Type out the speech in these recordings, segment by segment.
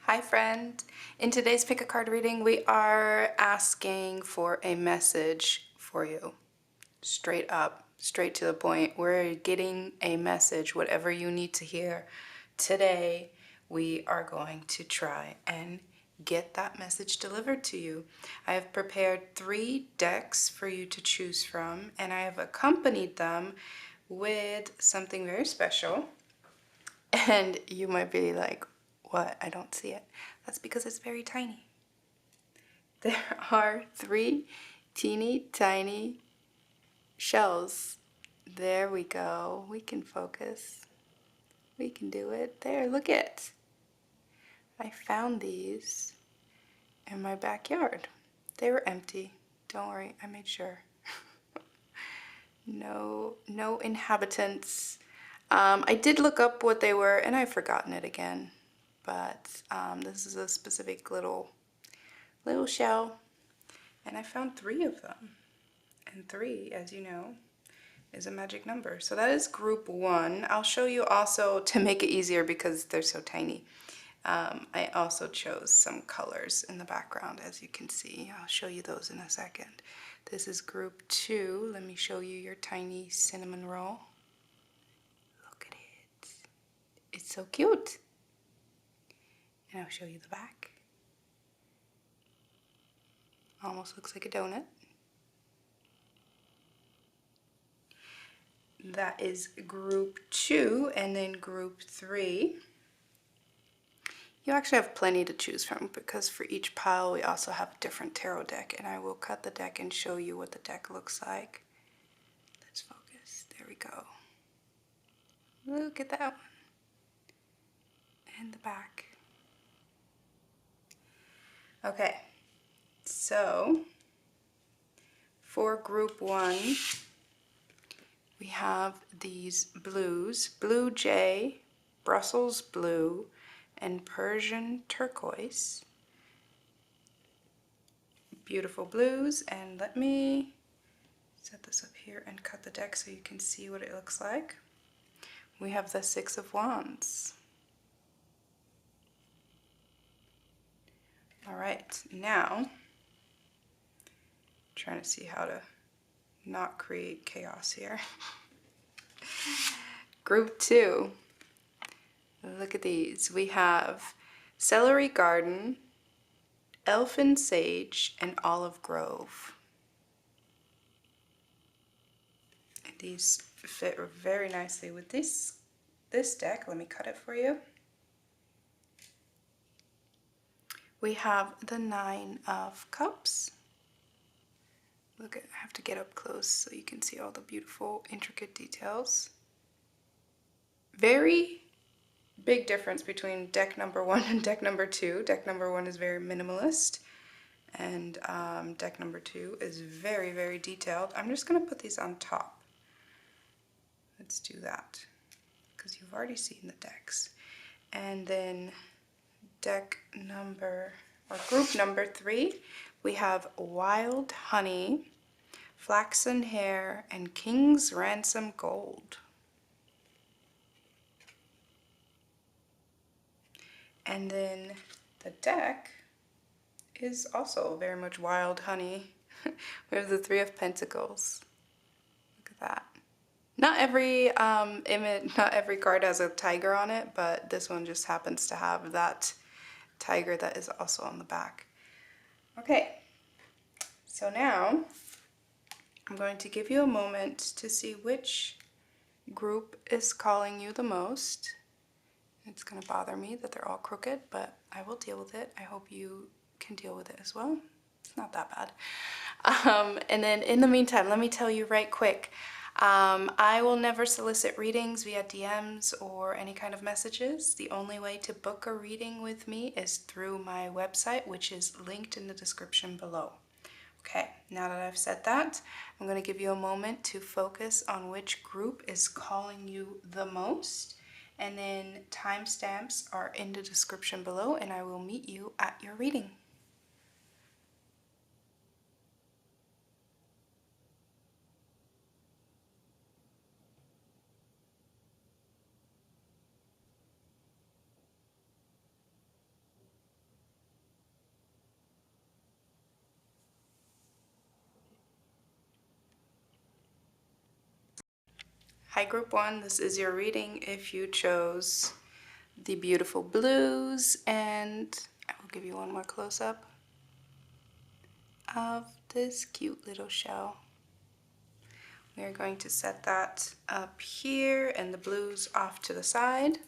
Hi friend. In today's pick a card reading, we are asking for a message for you. Straight up, straight to the point. We're getting a message, whatever you need to hear. Today, we are going to try and get that message delivered to you. I have prepared 3 decks for you to choose from, and I have accompanied them with something very special. And you might be like, what? I don't see it. That's because it's very tiny. There are 3 teeny tiny shells. There we go. We can focus. We can do it. There, look it. I found these in my backyard. They were empty. Don't worry, I made sure. No inhabitants. I did look up what they were and I've forgotten it again. But this is a specific little shell, and I found 3 of them. And 3, as you know, is a magic number. So that is group 1. I'll show you also, to make it easier because they're so tiny, I also chose some colors in the background, as you can see. I'll show you those in a second. This is group 2. Let me show you your tiny cinnamon roll. Look at it. It's so cute. And I'll show you the back. Almost looks like a donut. That is group 2, and then group 3. You actually have plenty to choose from because for each pile we also have a different tarot deck, and I will cut the deck and show you what the deck looks like. Let's focus. There we go. Look at that one. And the back. Okay, so for group 1, we have these blues: Blue Jay, Brussels Blue, and Persian Turquoise. Beautiful blues. And let me set this up here and cut the deck so you can see what it looks like. We have the 6 of Wands. All right, now trying to see how to not create chaos here. Group 2. Look at these. We have Celery Garden, Elfin Sage, and Olive Grove. And these fit very nicely with this deck. Let me cut it for you. We have the 9 of Cups. Look, I have to get up close so you can see all the beautiful, intricate details. Very big difference between deck number 1 and deck number 2. Deck number 1 is very minimalist, and deck number 2 is very, very detailed. I'm just going to put these on top. Let's do that, because you've already seen the decks. And then deck number, or group number 3, we have Wild Honey, Flaxen Hair, and King's Ransom Gold. And then the deck is also very much Wild Honey. We have the 3 of Pentacles. Look at that. Not every image, not every card has a tiger on it, but this one just happens to have that tiger that is also on the back. Okay, so now I'm going to give you a moment to see which group is calling you the most. It's going to bother me that they're all crooked, but I will deal with it. I hope you can deal with it as well. It's not that bad. And then in the meantime, let me tell you right quick, I will never solicit readings via DMs or any kind of messages. The only way to book a reading with me is through my website, which is linked in the description below. Okay, now that I've said that, I'm going to give you a moment to focus on which group is calling you the most. And then timestamps are in the description below, and I will meet you at your reading. Hi Group 1, this is your reading if you chose the beautiful blues, and I will give you one more close-up of this cute little shell. We're going to set that up here and the blues off to the side, and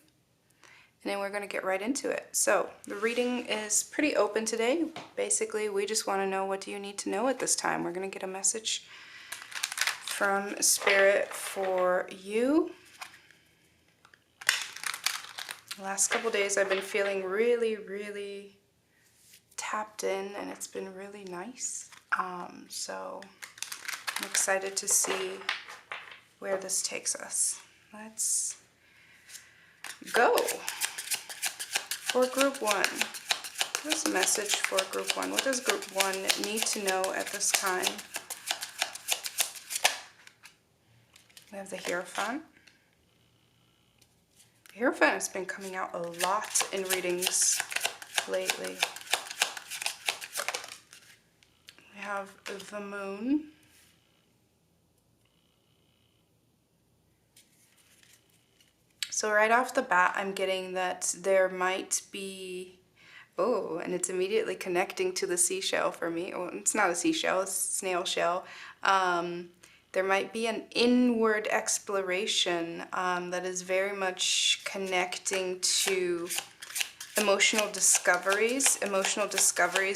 then we're going to get right into it. So the reading is pretty open today. Basically, we just want to know, what do you need to know at this time? We're going to get a message from Spirit for you. The last couple days I've been feeling really tapped in, and it's been really nice. So I'm excited to see where this takes us. Let's go. For Group 1, what's the message for Group 1? What does Group 1 need to know at this time? We have the Hierophant. The Hierophant has been coming out a lot in readings lately. We have the Moon. So right off the bat, I'm getting that there might be, oh, and it's immediately connecting to the seashell for me. Oh, it's not a seashell, it's a snail shell. There might be an inward exploration that is very much connecting to emotional discoveries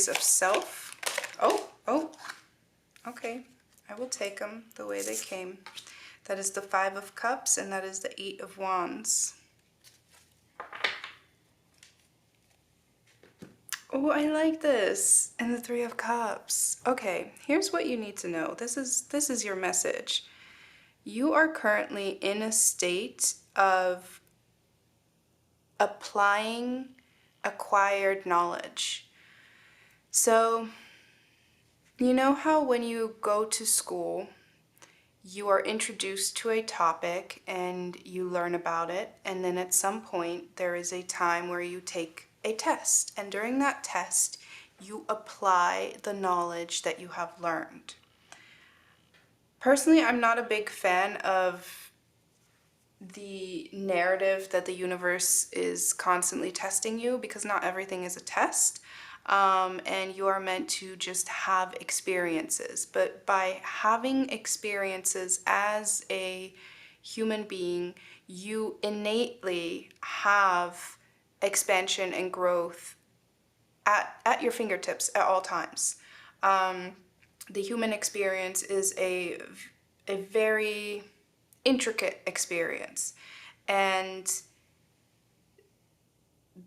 of self. Oh, okay. I will take them the way they came. That is the 5 of Cups, and that is the 8 of Wands. Oh, I like this. And the 3 of Cups. Okay, here's what you need to know. This is your message. You are currently in a state of applying acquired knowledge. So, you know how when you go to school, you are introduced to a topic and you learn about it, and then at some point there is a time where you take a test, and during that test you apply the knowledge that you have learned. Personally, I'm not a big fan of the narrative that the universe is constantly testing you, because not everything is a test. And you are meant to just have experiences. But by having experiences as a human being, you innately have expansion and growth at your fingertips at all times. The human experience is a very intricate experience, and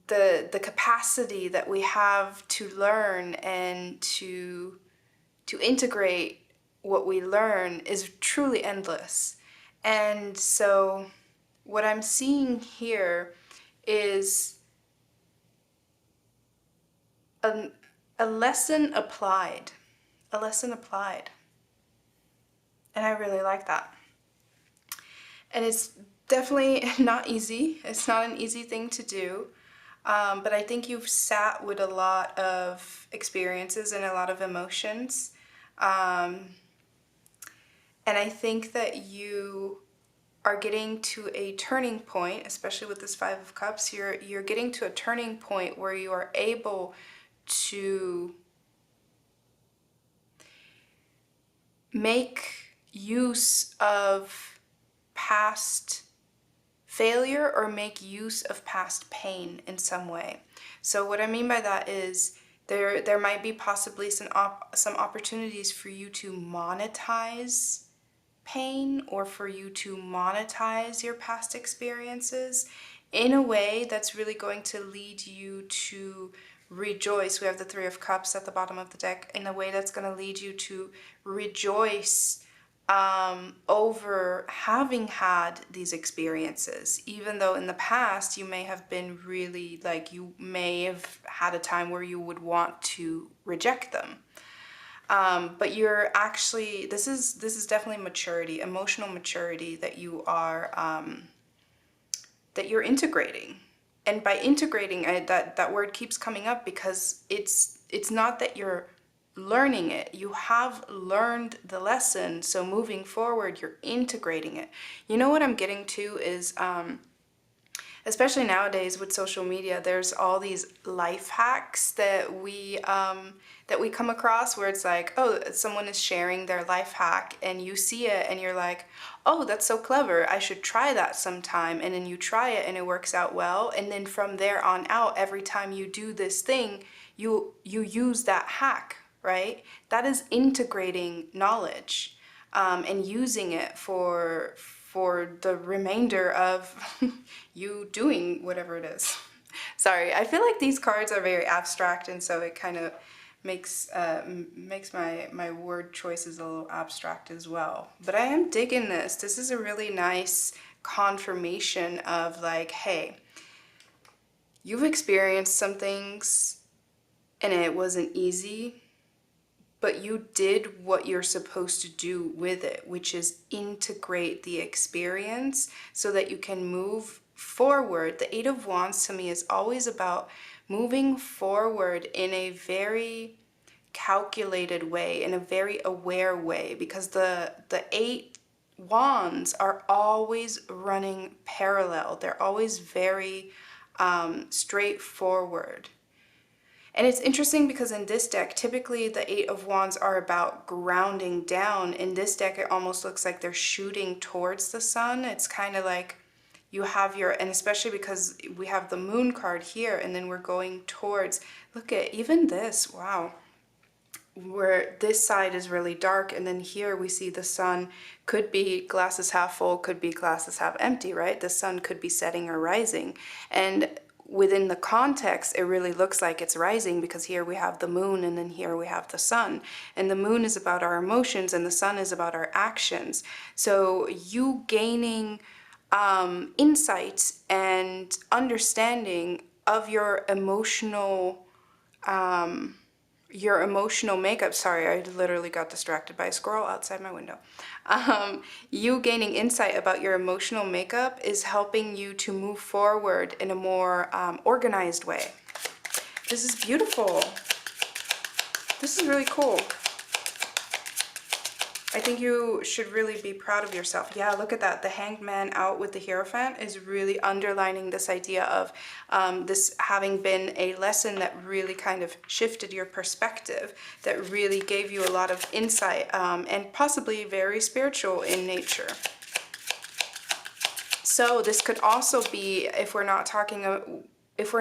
the capacity that we have to learn and to integrate what we learn is truly endless. And so what I'm seeing here is a lesson applied. A lesson applied. And I really like that. And it's definitely not easy. It's not an easy thing to do. But I think you've sat with a lot of experiences and a lot of emotions. And I think that you are getting to a turning point, especially with this 5 of Cups. You're getting to a turning point where you are able to make use of past failure or make use of past pain in some way. So what I mean by that is there might be possibly some opportunities for you to monetize pain, or for you to monetize your past experiences in a way that's really going to lead you to rejoice. We have the 3 of Cups at the bottom of the deck, in a way that's going to lead you to rejoice over having had these experiences, even though in the past you may have been really, like, you may have had a time where you would want to reject them. But you're actually, this is definitely maturity, emotional maturity that you are, that you're integrating. And by integrating, that word keeps coming up because it's not that you're learning it. You have learned the lesson. So moving forward, you're integrating it. You know what I'm getting to is, especially nowadays with social media, there's all these life hacks that we come across where it's like, oh, someone is sharing their life hack and you see it and you're like, oh, that's so clever, I should try that sometime. And then you try it and it works out well. And then from there on out, every time you do this thing, you use that hack, right? That is integrating knowledge, and using it for the remainder of you doing whatever it is. Sorry, I feel like these cards are very abstract, and so it kind of makes my word choices a little abstract as well. But I am digging this. This is a really nice confirmation of like, hey, you've experienced some things and it wasn't easy, but you did what you're supposed to do with it, which is integrate the experience so that you can move forward. The Eight of Wands to me is always about moving forward in a very calculated way, in a very aware way, because the Eight Wands are always running parallel. They're always very straightforward. And it's interesting because in this deck, typically the Eight of Wands are about grounding down. In this deck, it almost looks like they're shooting towards the sun. It's kind of like you have your, and especially because we have the Moon card here, and then we're going towards, look at even this, wow, where this side is really dark, and then here we see the sun. Could be glasses half full, could be glasses half empty, right? The sun could be setting or rising. And within the context, it really looks like it's rising because here we have the moon and then here we have the sun. And the moon is about our emotions and the sun is about our actions. So you gaining insights and understanding of your emotional makeup. Sorry, I literally got distracted by a squirrel outside my window. You gaining insight about your emotional makeup is helping you to move forward in a more organized way. This is beautiful. This is really cool. I think you should really be proud of yourself. Yeah, look at that. The Hanged Man out with the Hierophant is really underlining this idea of this having been a lesson that really kind of shifted your perspective, that really gave you a lot of insight, and possibly very spiritual in nature. So this could also be, if we're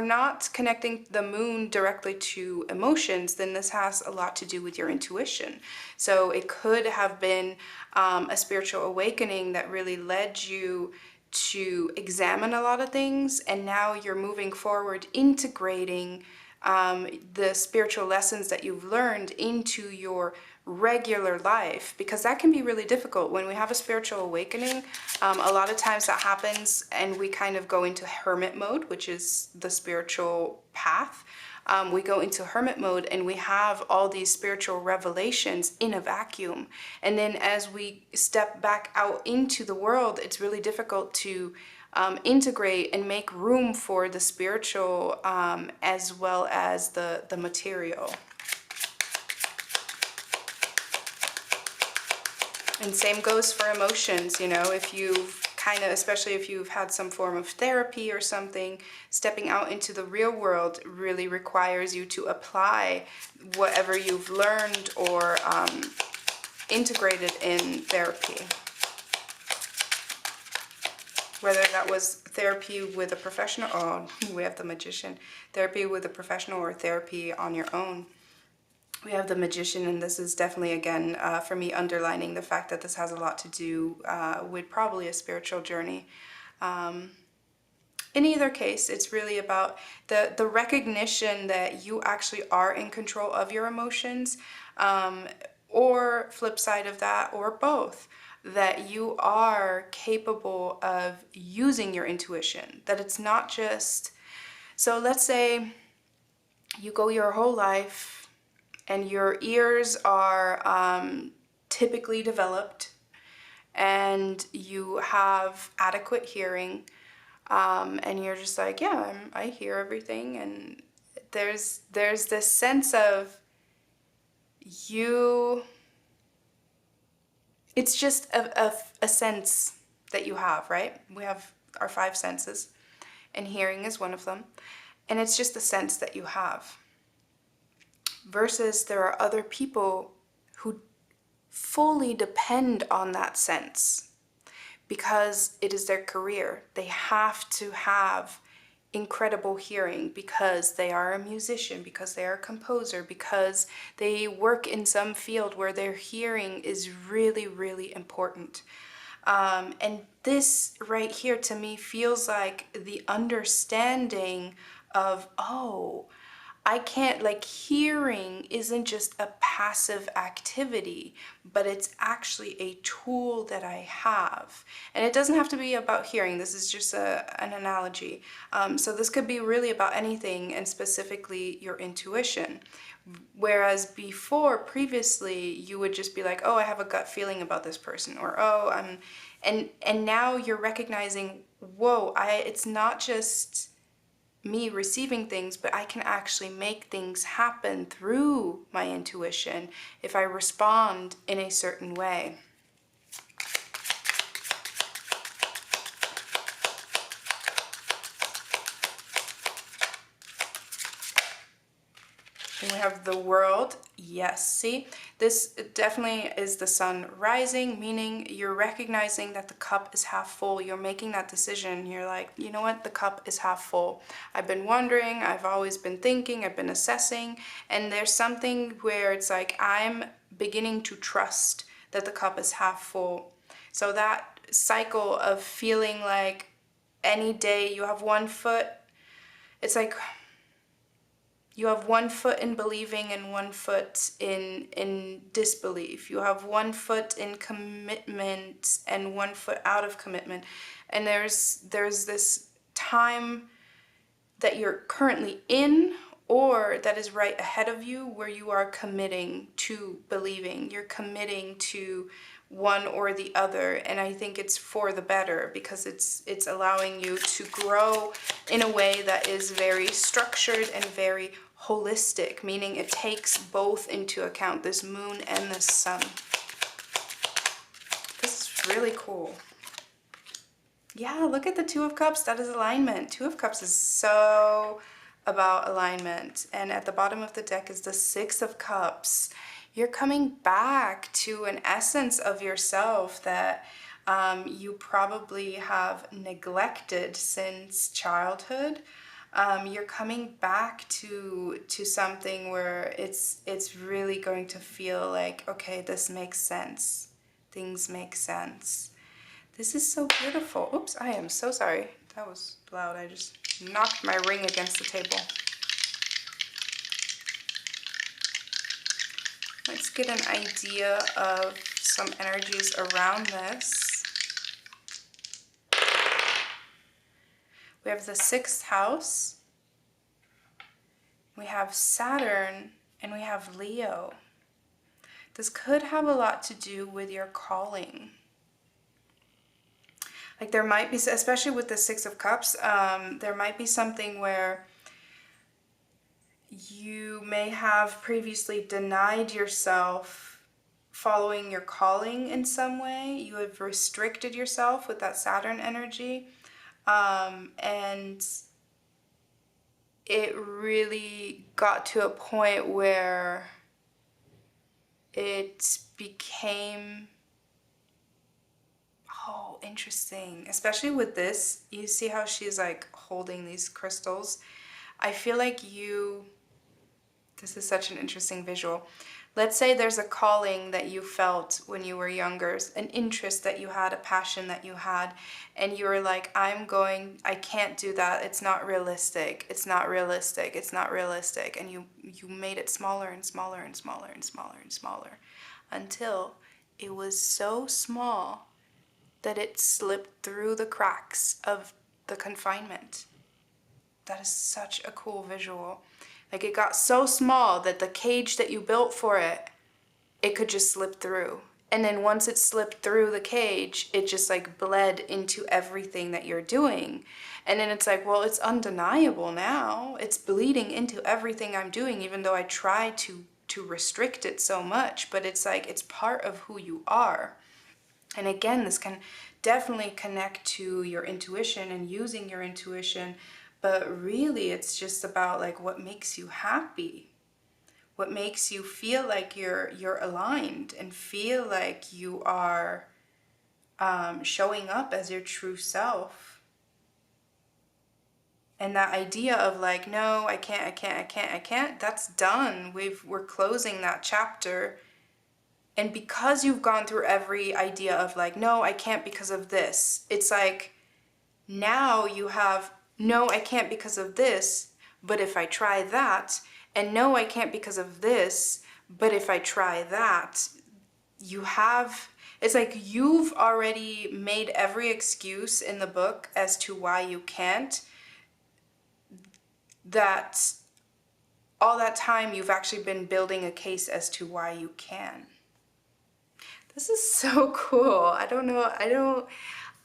not connecting the moon directly to emotions, then this has a lot to do with your intuition. So it could have been a spiritual awakening that really led you to examine a lot of things, and now you're moving forward integrating the spiritual lessons that you've learned into your regular life, because that can be really difficult. When we have a spiritual awakening, a lot of times that happens and we kind of go into hermit mode, which is the spiritual path. We go into hermit mode and we have all these spiritual revelations in a vacuum. And then as we step back out into the world, it's really difficult to integrate and make room for the spiritual as well as the material. And same goes for emotions, you know, if you've especially if you've had some form of therapy or something, stepping out into the real world really requires you to apply whatever you've learned or integrated in therapy. Whether that was therapy with a professional, oh, we have the Magician, therapy with a professional or therapy on your own. We have the Magician, and this is definitely, again, for me, underlining the fact that this has a lot to do with probably a spiritual journey. In either case, it's really about the recognition that you actually are in control of your emotions, or flip side of that, or both, that you are capable of using your intuition, that it's not just, so let's say you go your whole life and your ears are typically developed and you have adequate hearing, and you're just like, yeah, I hear everything, and there's this sense of it's just a sense that you have, right? We have our 5 senses, and hearing is one of them. And it's just a sense that you have. Versus there are other people who fully depend on that sense because it is their career. They have to have incredible hearing because they are a musician, because they are a composer, because they work in some field where their hearing is really, really important. And this right here to me feels like the understanding of, oh, I can't, like, hearing isn't just a passive activity, but it's actually a tool that I have. And it doesn't have to be about hearing. This is just an analogy. So this could be really about anything, and specifically your intuition. Whereas before, previously, you would just be like, oh, I have a gut feeling about this person, or oh, and now you're recognizing, whoa, it's not just me receiving things, but I can actually make things happen through my intuition if I respond in a certain way. And we have the World. Yes, see, this definitely is the sun rising, meaning you're recognizing that the cup is half full. You're making that decision. You're like, you know what, the cup is half full. I've been wondering, I've always been thinking, I've been assessing, and there's something where it's like I'm beginning to trust that the cup is half full. So that cycle of feeling like any day you have one foot, it's like you have one foot in believing and one foot in disbelief. You have one foot in commitment and one foot out of commitment. And there's this time that you're currently in, or that is right ahead of you, where you are committing to believing. You're committing to one or the other, and I think it's for the better, because it's allowing you to grow in a way that is very structured and very holistic, meaning it takes both into account, this moon and this sun. This is really cool. Yeah, look at the Two of Cups. That is alignment. Two of Cups is so about alignment. And at the bottom of the deck is the Six of Cups. You're coming back to an essence of yourself that you probably have neglected since childhood. You're coming back to something where it's really going to feel like, okay, this makes sense. Things make sense. This is so beautiful. Oops, I am so sorry. That was loud. I just knocked my ring against the table. Let's get an idea of some energies around this. We have the 6th house. We have Saturn, and we have Leo. This could have a lot to do with your calling. Like there might be, especially with the 6 of Cups, there might be something where you may have previously denied yourself following your calling in some way. You have restricted yourself with that Saturn energy. And it really got to a point where it became, oh, interesting. Especially with this, you see how she's like holding these crystals. I feel like this is such an interesting visual. Let's say there's a calling that you felt when you were younger, an interest that you had, a passion that you had, and you were like, I can't do that. It's not realistic. It's not realistic. It's not realistic. And you made it smaller and smaller and smaller and smaller and smaller until it was so small that it slipped through the cracks of the confinement. That is such a cool visual. Like it got so small that the cage that you built for it, it could just slip through. And then once it slipped through the cage, it just like bled into everything that you're doing. And then it's like, well, it's undeniable now. It's bleeding into everything I'm doing, even though I try to to restrict it so much, but it's like it's part of who you are. And again, this can definitely connect to your intuition and using your intuition, but really it's just about like what makes you happy, what makes you feel like you're aligned and feel like you are showing up as your true self. And that idea of like, no, I can't, that's done. We're closing that chapter. And because you've gone through every idea of like, no, I can't because of this, it's like now you have, no, I can't because of this, but if I try that, and no, I can't because of this, but if I try that, you have, it's like you've already made every excuse in the book as to why you can't. That all that time you've actually been building a case as to why you can. This is so cool. I don't know.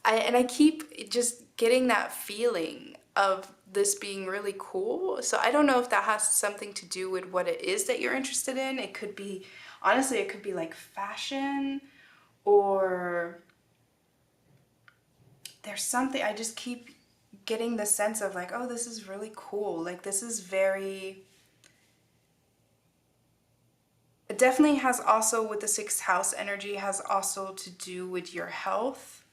I keep just getting that feeling of this being really cool. So I don't know if that has something to do with what it is that you're interested in. It could be, honestly, it could be like fashion, or there's something, I just keep getting the sense of like, oh, this is really cool. Like this is very, it definitely has also with the sixth house energy has also to do with your health.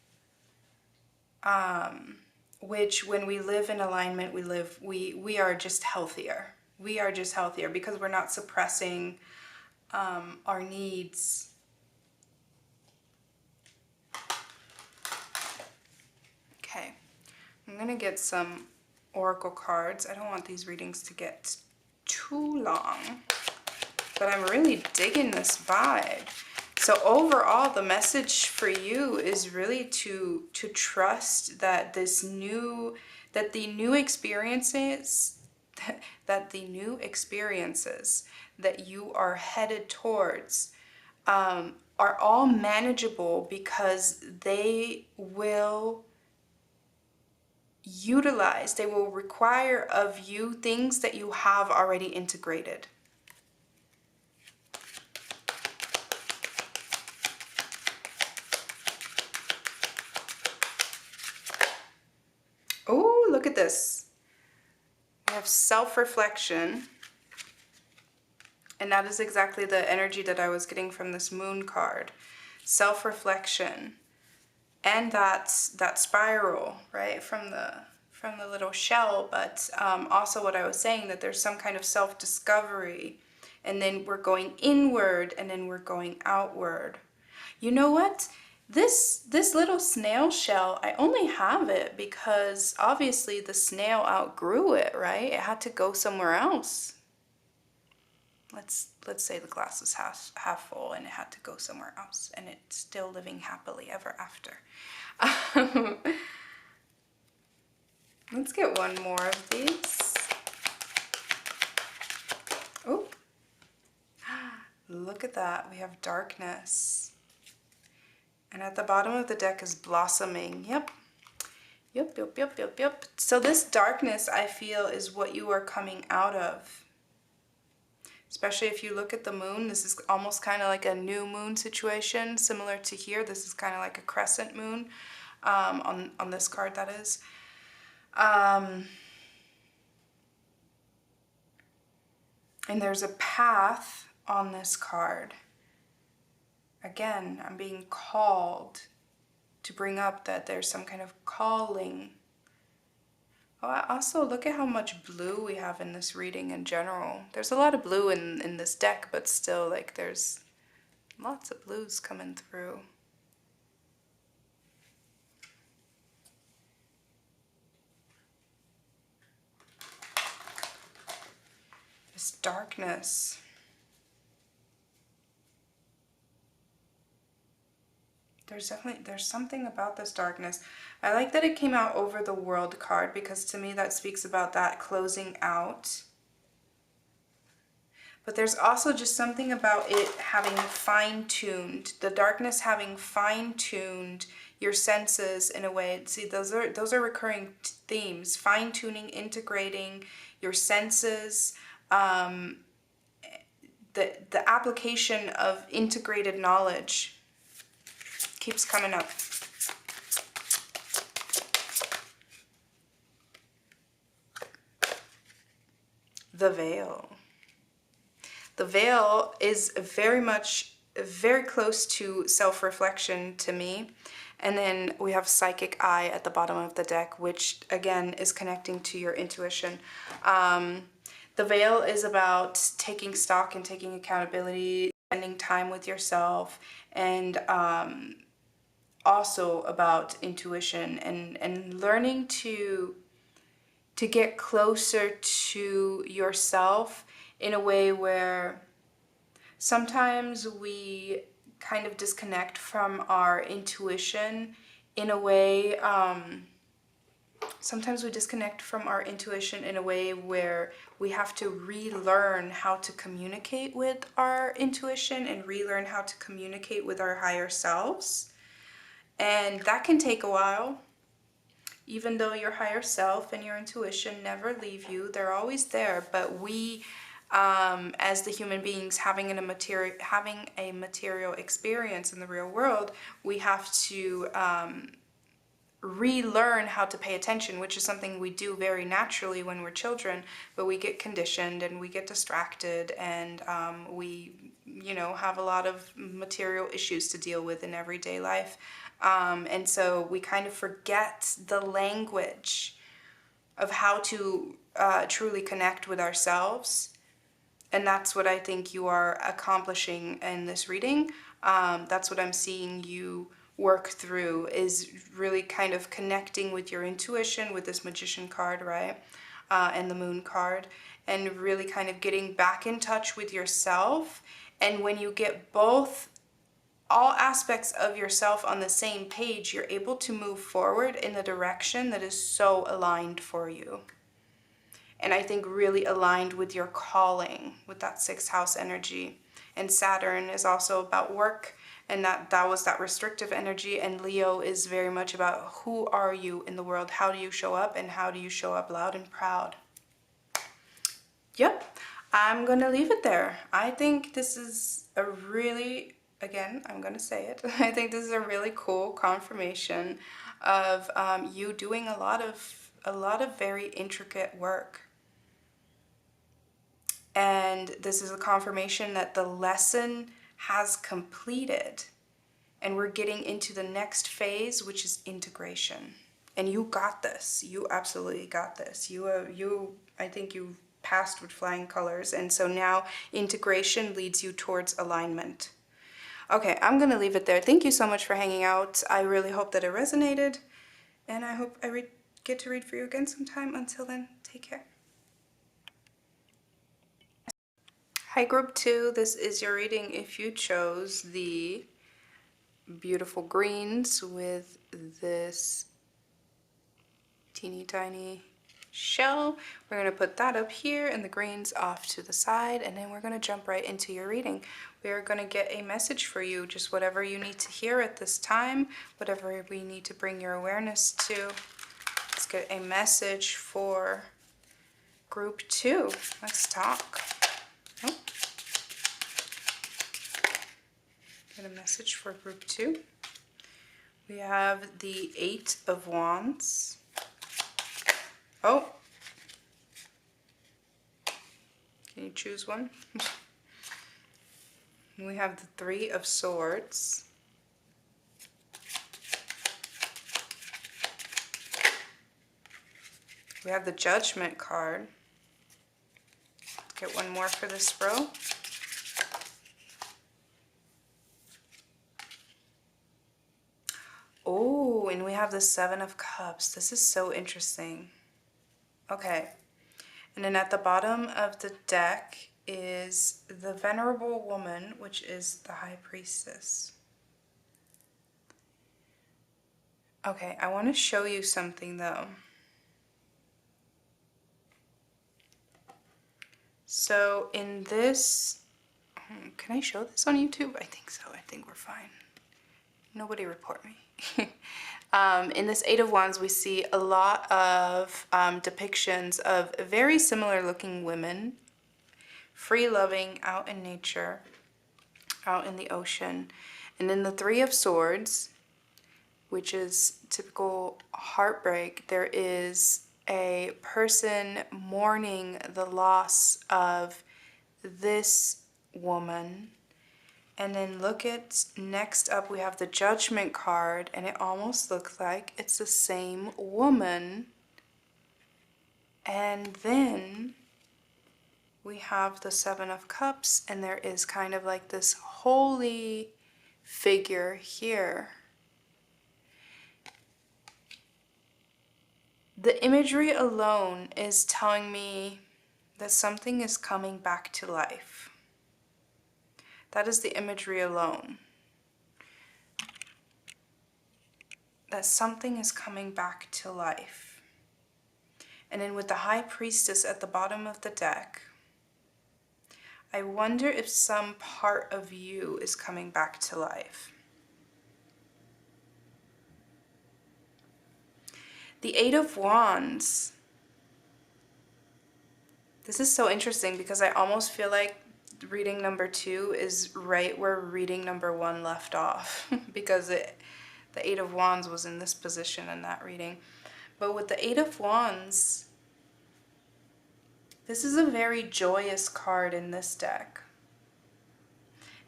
Which when we live in alignment, we are just healthier. We are just healthier because we're not suppressing our needs. Okay, I'm gonna get some oracle cards. I don't want these readings to get too long, but I'm really digging this vibe. So overall, the message for you is really to trust that the new experiences that you are headed towards are all manageable, because they will require of you things that you have already integrated. Oh, look at this. We have self-reflection. And that is exactly the energy that I was getting from this moon card. Self-reflection. And that spiral, right, from the little shell, but also what I was saying, that there's some kind of self-discovery, and then we're going inward, and then we're going outward. You know what? This little snail shell, I only have it because obviously the snail outgrew it, right? It had to go somewhere else. Let's say the glass is half full and it had to go somewhere else, and it's still living happily ever after. Let's get one more of these. Oh, look at that. We have darkness. And at the bottom of the deck is blossoming. Yep. So this darkness, I feel, is what you are coming out of. Especially if you look at the moon, this is almost kind of like a new moon situation, similar to here. This is kind of like a crescent moon on this card, that is. And there's a path on this card. Again, I'm being called to bring up that there's some kind of calling. Oh, also, look at how much blue we have in this reading in general. There's a lot of blue in this deck, but still, like, there's lots of blues coming through. This darkness. There's something about this darkness. I like that it came out over the World card, because to me that speaks about that closing out. But there's also just something about it having fine-tuned, the darkness having fine-tuned your senses in a way. See, those are recurring themes: fine-tuning, integrating your senses, the application of integrated knowledge keeps coming up. The veil. The veil is very close to self-reflection to me. And then we have psychic eye at the bottom of the deck, which again is connecting to your intuition. The veil is about taking stock and taking accountability, spending time with yourself, and also about intuition and learning to get closer to yourself in a way where sometimes we kind of disconnect from our intuition in a way, sometimes we disconnect from our intuition in a way where we have to relearn how to communicate with our intuition and relearn how to communicate with our higher selves. And that can take a while. Even though your higher self and your intuition never leave you, they're always there. But we, as the human beings having a material experience in the real world, we have to relearn how to pay attention, which is something we do very naturally when we're children. But we get conditioned and we get distracted, and we, have a lot of material issues to deal with in everyday life. And so we kind of forget the language of how to truly connect with ourselves. And that's what I think you are accomplishing in this reading. That's what I'm seeing you work through, is really kind of connecting with your intuition with this Magician card, right? And the Moon card, and really kind of getting back in touch with yourself. And when you get all aspects of yourself on the same page, you're able to move forward in the direction that is so aligned for you. And I think really aligned with your calling, with that 6th house energy. And Saturn is also about work, and that was that restrictive energy. And Leo is very much about who are you in the world? How do you show up, and how do you show up loud and proud? Yep, I'm gonna leave it there. I think this is a really, again, I'm gonna say it, I think this is a really cool confirmation of you doing a lot of very intricate work. And this is a confirmation that the lesson has completed, and we're getting into the next phase, which is integration. And you got this. You absolutely got this. I think you passed with flying colors. And so now integration leads you towards alignment. Okay, I'm gonna leave it there. Thank you so much for hanging out. I really hope that it resonated, and I hope I get to read for you again sometime. Until then, take care. Hi, Group 2. This is your reading if you chose the beautiful greens with this teeny tiny shell. We're going to put that up here and the greens off to the side, and then we're going to jump right into your reading. We are going to get a message for you, just whatever you need to hear at this time, whatever we need to bring your awareness to. Let's get a message for Group 2. Let's talk. Oh. Get a message for Group 2. We have the 8 of Wands. Oh. Can you choose one? We have the 3 of Swords. We have the Judgment card. Let's get one more for this row. Oh, and we have the 7 of Cups. This is so interesting. Okay. And then at the bottom of the deck is the Venerable Woman, which is the High Priestess. Okay, I want to show you something though. So in this, can I show this on YouTube? I think so. I think we're fine. Nobody report me. In this 8 of Wands, we see a lot of depictions of very similar looking women, free loving, out in nature, out in the ocean. And then the Three of Swords, which is typical heartbreak, there is a person mourning the loss of this woman. And then look at, next up we have the Judgment card, and it almost looks like it's the same woman. And then we have the Seven of Cups, and there is kind of like this holy figure here. The imagery alone is telling me that something is coming back to life. That is the imagery alone. That something is coming back to life. And then with the High Priestess at the bottom of the deck, I wonder if some part of you is coming back to life. The Eight of Wands. This is so interesting because I almost feel like reading number 2 is right where reading number 1 left off because the Eight of Wands was in this position in that reading. But with the Eight of Wands, this is a very joyous card in this deck.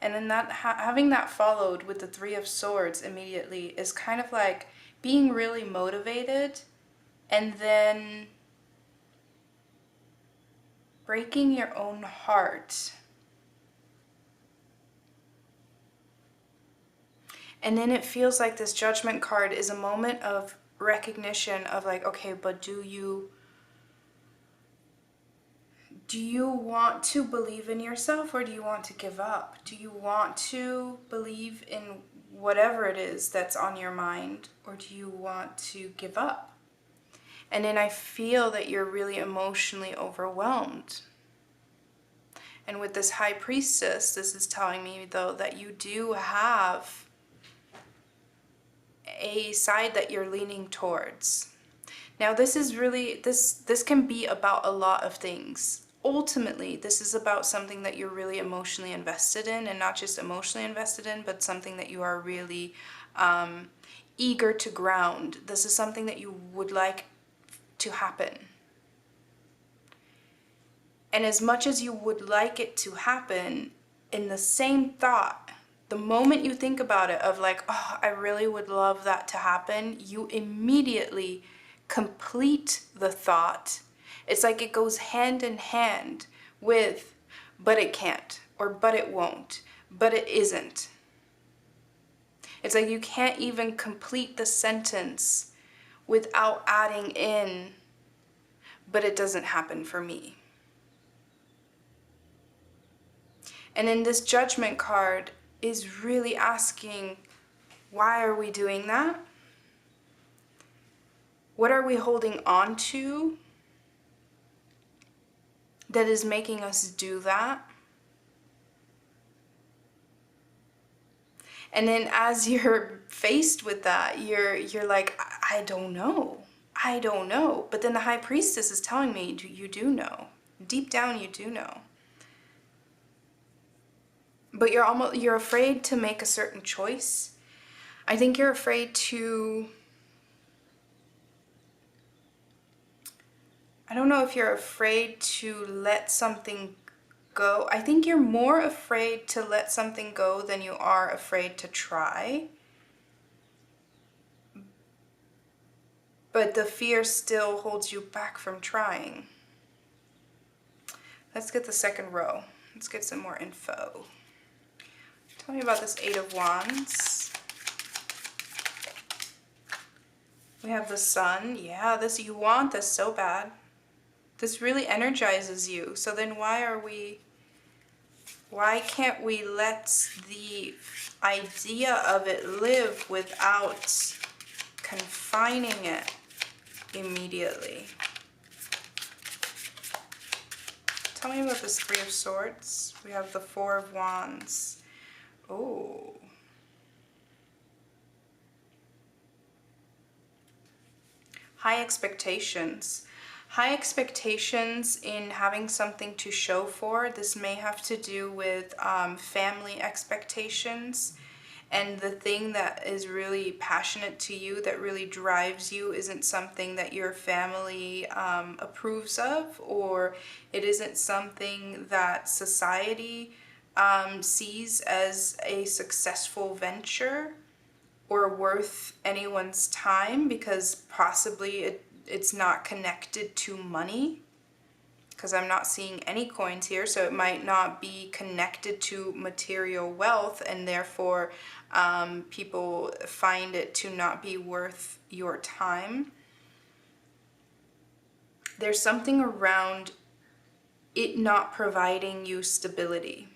And then that having that followed with the Three of Swords immediately is kind of like being really motivated and then breaking your own heart. And then it feels like this Judgment card is a moment of recognition of like, okay, but do you want to believe in yourself, or do you want to give up? Do you want to believe in whatever it is that's on your mind, or do you want to give up? And then I feel that you're really emotionally overwhelmed. And with this High Priestess, this is telling me though that you do have a side that you're leaning towards. Now this is really, this can be about a lot of things. Ultimately, this is about something that you're really emotionally invested in, and not just emotionally invested in, but something that you are really eager to ground. This is something that you would like to happen. And as much as you would like it to happen, in the same thought, the moment you think about it of like, oh, I really would love that to happen, you immediately complete the thought. It's like it goes hand in hand with, but it can't, or but it won't, but it isn't. It's like you can't even complete the sentence without adding in, but it doesn't happen for me. And in this Judgment card is really asking, why are we doing that? What are we holding on to that is making us do that? And then as you're faced with that, you're like, I don't know. I don't know. But then the High Priestess is telling me, you do know. Deep down, you do know. But you're afraid to make a certain choice. I think you're afraid to, I don't know if you're afraid to let something go. I think you're more afraid to let something go than you are afraid to try. But the fear still holds you back from trying. Let's get the second row. Let's get some more info. Tell me about this Eight of Wands. We have the Sun. Yeah, this, you want this so bad. This really energizes you. So then why can't we let the idea of it live without confining it immediately? Tell me about this Three of Swords. We have the Four of Wands. Oh. High expectations. high expectations in having something to show for. This may have to do with family expectations, and the thing that is really passionate to you, that really drives you, isn't something that your family approves of, or it isn't something that society sees as a successful venture or worth anyone's time, because possibly it's not connected to money, because I'm not seeing any coins here, so it might not be connected to material wealth, and therefore people find it to not be worth your time. There's something around it not providing you stability.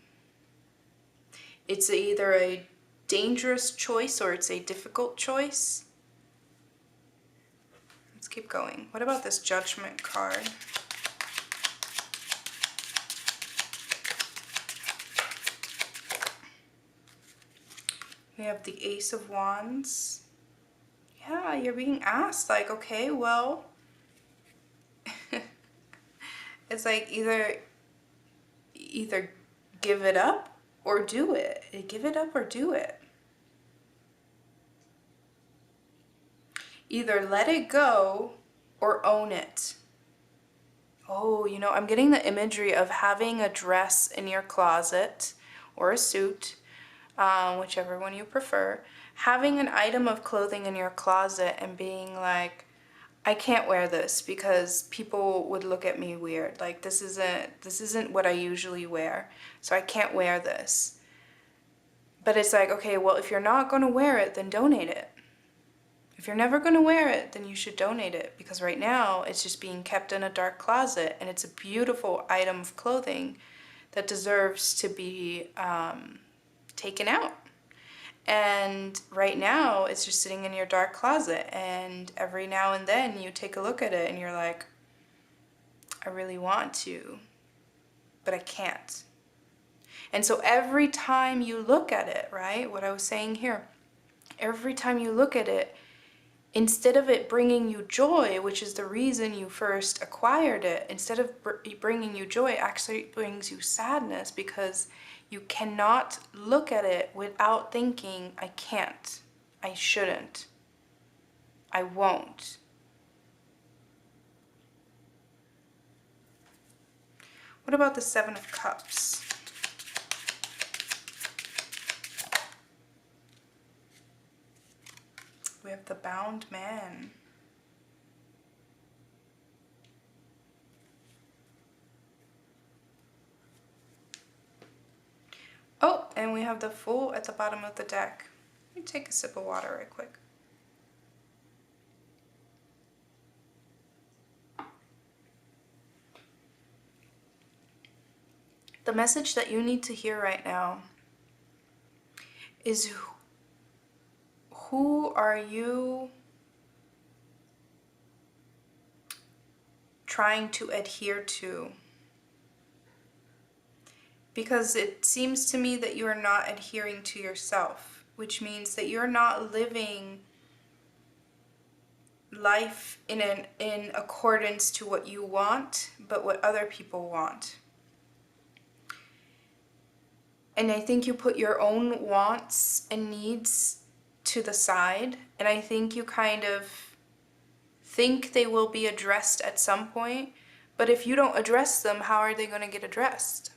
It's either a dangerous choice or it's a difficult choice. Let's keep going. What about this Judgment card? We have the Ace of Wands. Yeah, you're being asked, like, okay, well, it's like either give it up or do it. Give it up or do it. Either let it go or own it. Oh, you know, I'm getting the imagery of having a dress in your closet or a suit, whichever one you prefer, having an item of clothing in your closet and being like, I can't wear this because people would look at me weird. Like, this isn't what I usually wear, so I can't wear this. But it's like, okay, well, if you're not going to wear it, then donate it. If you're never going to wear it, then you should donate it, because right now it's just being kept in a dark closet, and it's a beautiful item of clothing that deserves to be taken out. And right now it's just sitting in your dark closet, and every now and then you take a look at it and you're like, I really want to, but I can't. And so every time you look at it, right, what I was saying here, every time you look at it, instead of it bringing you joy, which is the reason you first acquired it, instead of bringing you joy, it actually brings you sadness, because you cannot look at it without thinking, I can't, I shouldn't, I won't. What about the Seven of Cups? We have the Bound Man. Oh, and we have the Fool at the bottom of the deck. Let me take a sip of water right quick. The message that you need to hear right now is, who are you trying to adhere to? Because it seems to me that you are not adhering to yourself, which means that you're not living life in accordance to what you want, but what other people want. And I think you put your own wants and needs to the side, and I think you kind of think they will be addressed at some point, but if you don't address them, how are they going to get addressed?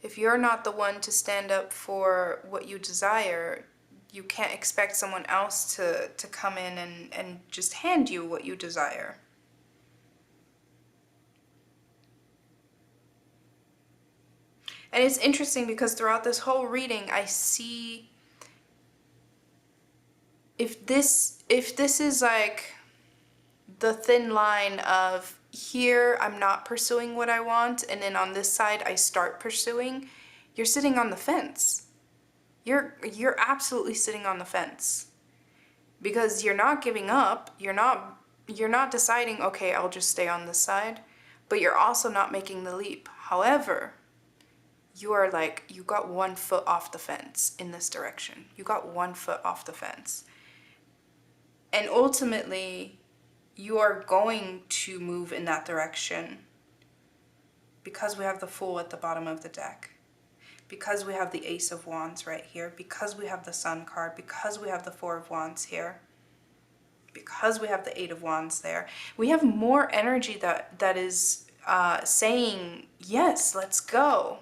If you're not the one to stand up for what you desire, you can't expect someone else to come in and just hand you what you desire. And it's interesting because throughout this whole reading, I see if this is like the thin line of, here I'm not pursuing what I want, and then on this side I start pursuing, you're sitting on the fence. You're absolutely sitting on the fence, because you're not giving up, you're not deciding, okay, I'll just stay on this side, but you're also not making the leap. However, you are like, you got 1 foot off the fence in this direction. You got 1 foot off the fence. And ultimately, you are going to move in that direction because we have the Fool at the bottom of the deck, because we have the Ace of Wands right here, because we have the Sun card, because we have the Four of Wands here, because we have the Eight of Wands there. We have more energy that is saying, yes, let's go.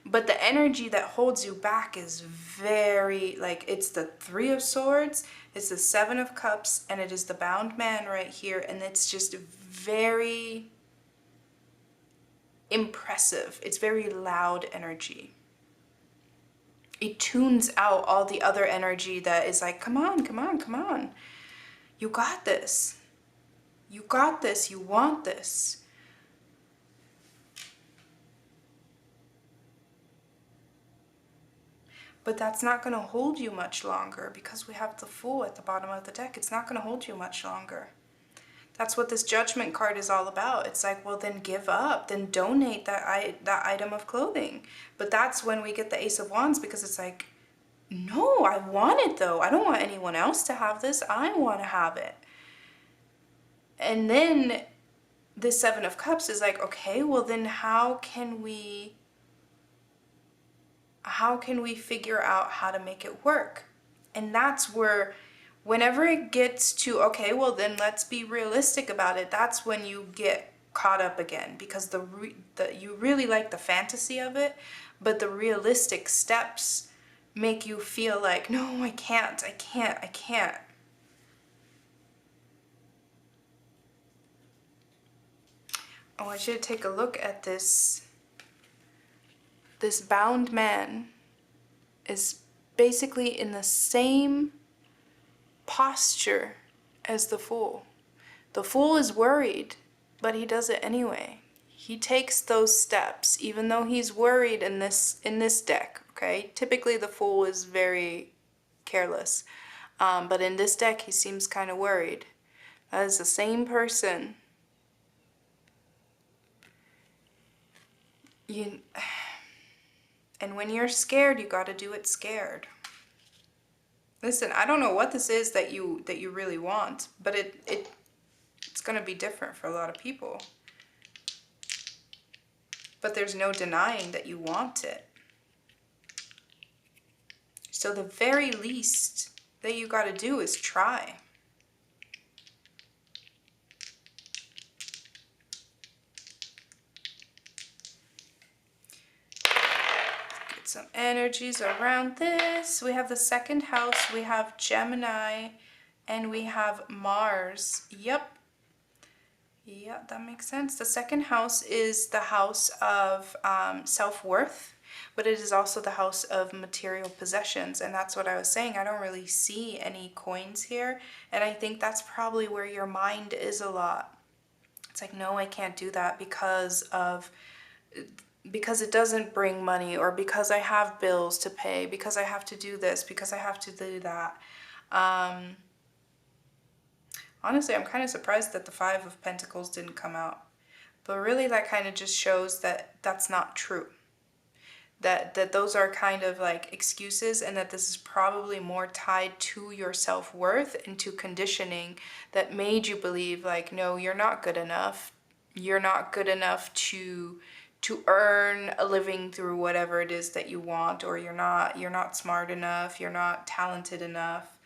But the energy that holds you back is very, like, it's the Three of Swords, it's the Seven of Cups, and it is the Bound Man right here. And it's just very impressive. It's very loud energy. It tunes out all the other energy that is like, come on, come on, come on. You got this. You got this. You want this. But that's not going to hold you much longer because we have the Fool at the bottom of the deck. It's not going to hold you much longer. That's what this Judgment card is all about. It's like, well, then give up. Then donate that item of clothing. But that's when we get the Ace of Wands, because it's like, no, I want it though. I don't want anyone else to have this. I want to have it. And then the Seven of Cups is like, okay, well then how can we figure out how to make it work? And that's where, whenever it gets to, okay, well then let's be realistic about it, that's when you get caught up again, because you really like the fantasy of it, but the realistic steps make you feel like, no, I can't. I want you to take a look at this. This Bound Man is basically in the same posture as the Fool. The Fool is worried, but he does it anyway. He takes those steps, even though he's worried in this deck, okay? Typically the Fool is very careless, but in this deck he seems kind of worried. That is the same person. And when you're scared, you got to do it scared. Listen, I don't know what this is that you really want, but it's going to be different for a lot of people. But there's no denying that you want it. So the very least that you got to do is try. Some energies around this. We have the second house, we have Gemini, and we have Mars. Yep, that makes sense. The second house is the house of self-worth, but it is also the house of material possessions, and that's what I was saying. I don't really see any coins here, and I think that's probably where your mind is a lot. It's like, no, I can't do that because it doesn't bring money, or because I have bills to pay, because I have to do this, because I have to do that. Honestly, I'm kind of surprised that the Five of Pentacles didn't come out. But really that kind of just shows that that's not true. That those are kind of like excuses, and that this is probably more tied to your self-worth and to conditioning that made you believe like, no, you're not good enough. You're not good enough to earn a living through whatever it is that you want, or you're not smart enough, you're not talented enough.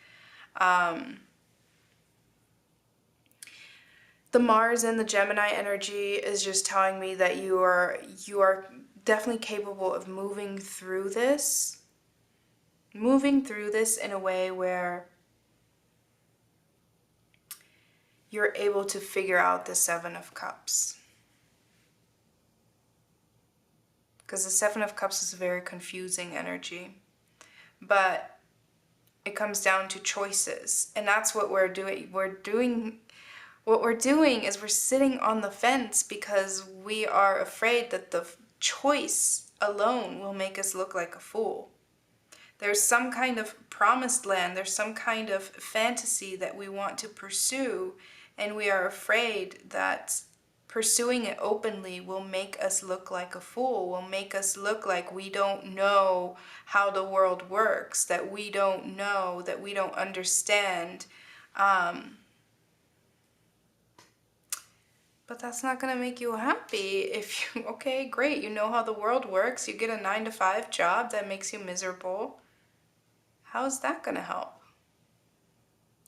The Mars and the Gemini energy is just telling me that you are definitely capable of moving through this in a way where you're able to figure out the Seven of Cups. Because the Seven of Cups is a very confusing energy. But it comes down to choices. And that's what we're doing. What we're doing is we're sitting on the fence because we are afraid that the choice alone will make us look like a fool. There's some kind of promised land, there's some kind of fantasy that we want to pursue, and we are afraid that pursuing it openly will make us look like a fool, will make us look like we don't know how the world works, that we don't know, that we don't understand. But that's not going to make you happy if you, okay, great, you know how the world works. You get a 9-to-5 job that makes you miserable. How's that going to help?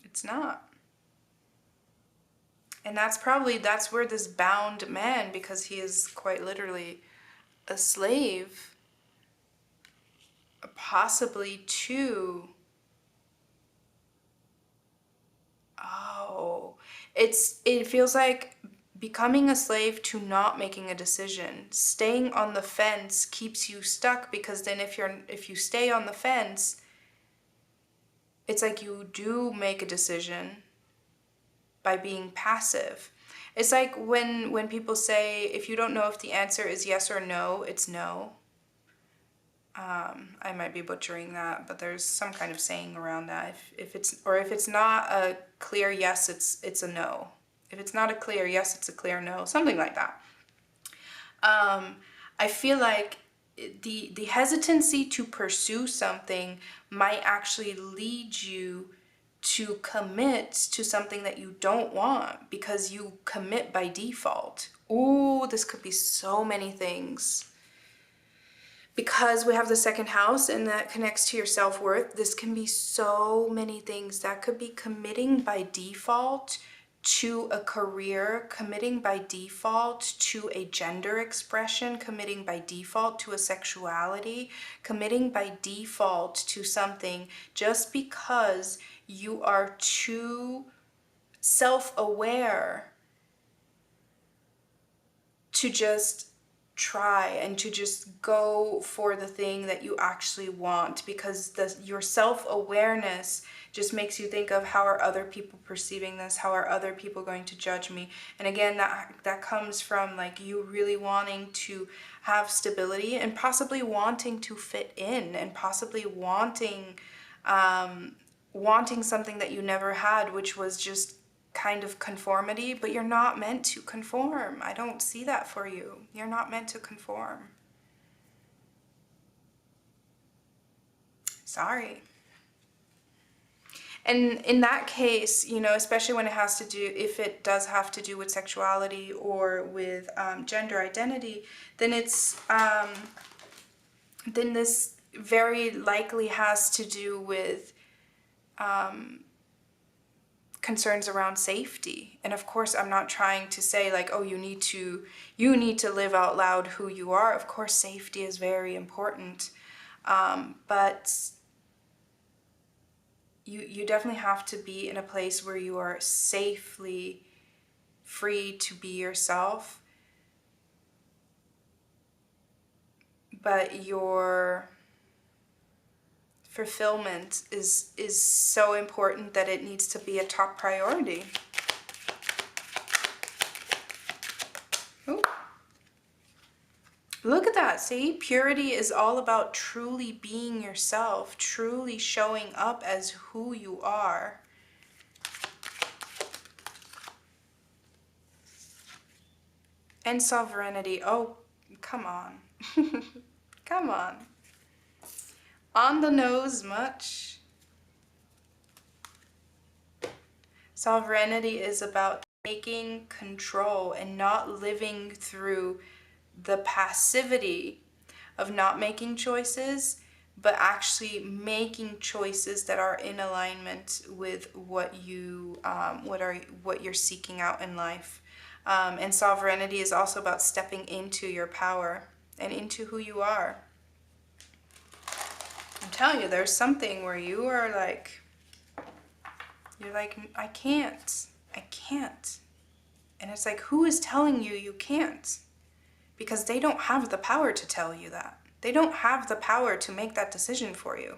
It's not. And that's where this bound man, because he is quite literally a slave, possibly to, it feels like becoming a slave to not making a decision. Staying on the fence keeps you stuck, because then if you stay on the fence, it's like you do make a decision by being passive. It's like when people say, if you don't know if the answer is yes or no, it's no. I might be butchering that, but there's some kind of saying around that. If it's not a clear yes, it's a no. If it's not a clear yes, it's a clear no. Something like that. I feel like the hesitancy to pursue something might actually lead you to commit to something that you don't want, because you commit by default. Ooh, this could be so many things. Because we have the second house and that connects to your self-worth, this can be so many things. That could be committing by default to a career, committing by default to a gender expression, committing by default to a sexuality, committing by default to something just because you are too self-aware to just try and to just go for the thing that you actually want, because your self-awareness just makes you think of, how are other people perceiving this? How are other people going to judge me? And again, that comes from like you really wanting to have stability and possibly wanting to fit in and possibly wanting something that you never had, which was just kind of conformity. But you're not meant to conform. I don't see that for you. You're not meant to conform. Sorry. And in that case, you know, especially when it has to do, if it does have to do with sexuality or with gender identity, then it's then this very likely has to do with concerns around safety. And of course, I'm not trying to say like, oh, you need to live out loud who you are. Of course, safety is very important, but you definitely have to be in a place where you are safely free to be yourself, but your fulfillment is so important that it needs to be a top priority. Ooh. Look at that, see? Purity is all about truly being yourself, truly showing up as who you are. And sovereignty. Oh, come on. Come on. On the nose much. Sovereignty is about taking control and not living through the passivity of not making choices, but actually making choices that are in alignment with what you're seeking out in life. And sovereignty is also about stepping into your power and into who you are. I'm telling you, there's something where you are like, you're like, I can't. And it's like, who is telling you you can't? Because they don't have the power to tell you that. They don't have the power to make that decision for you.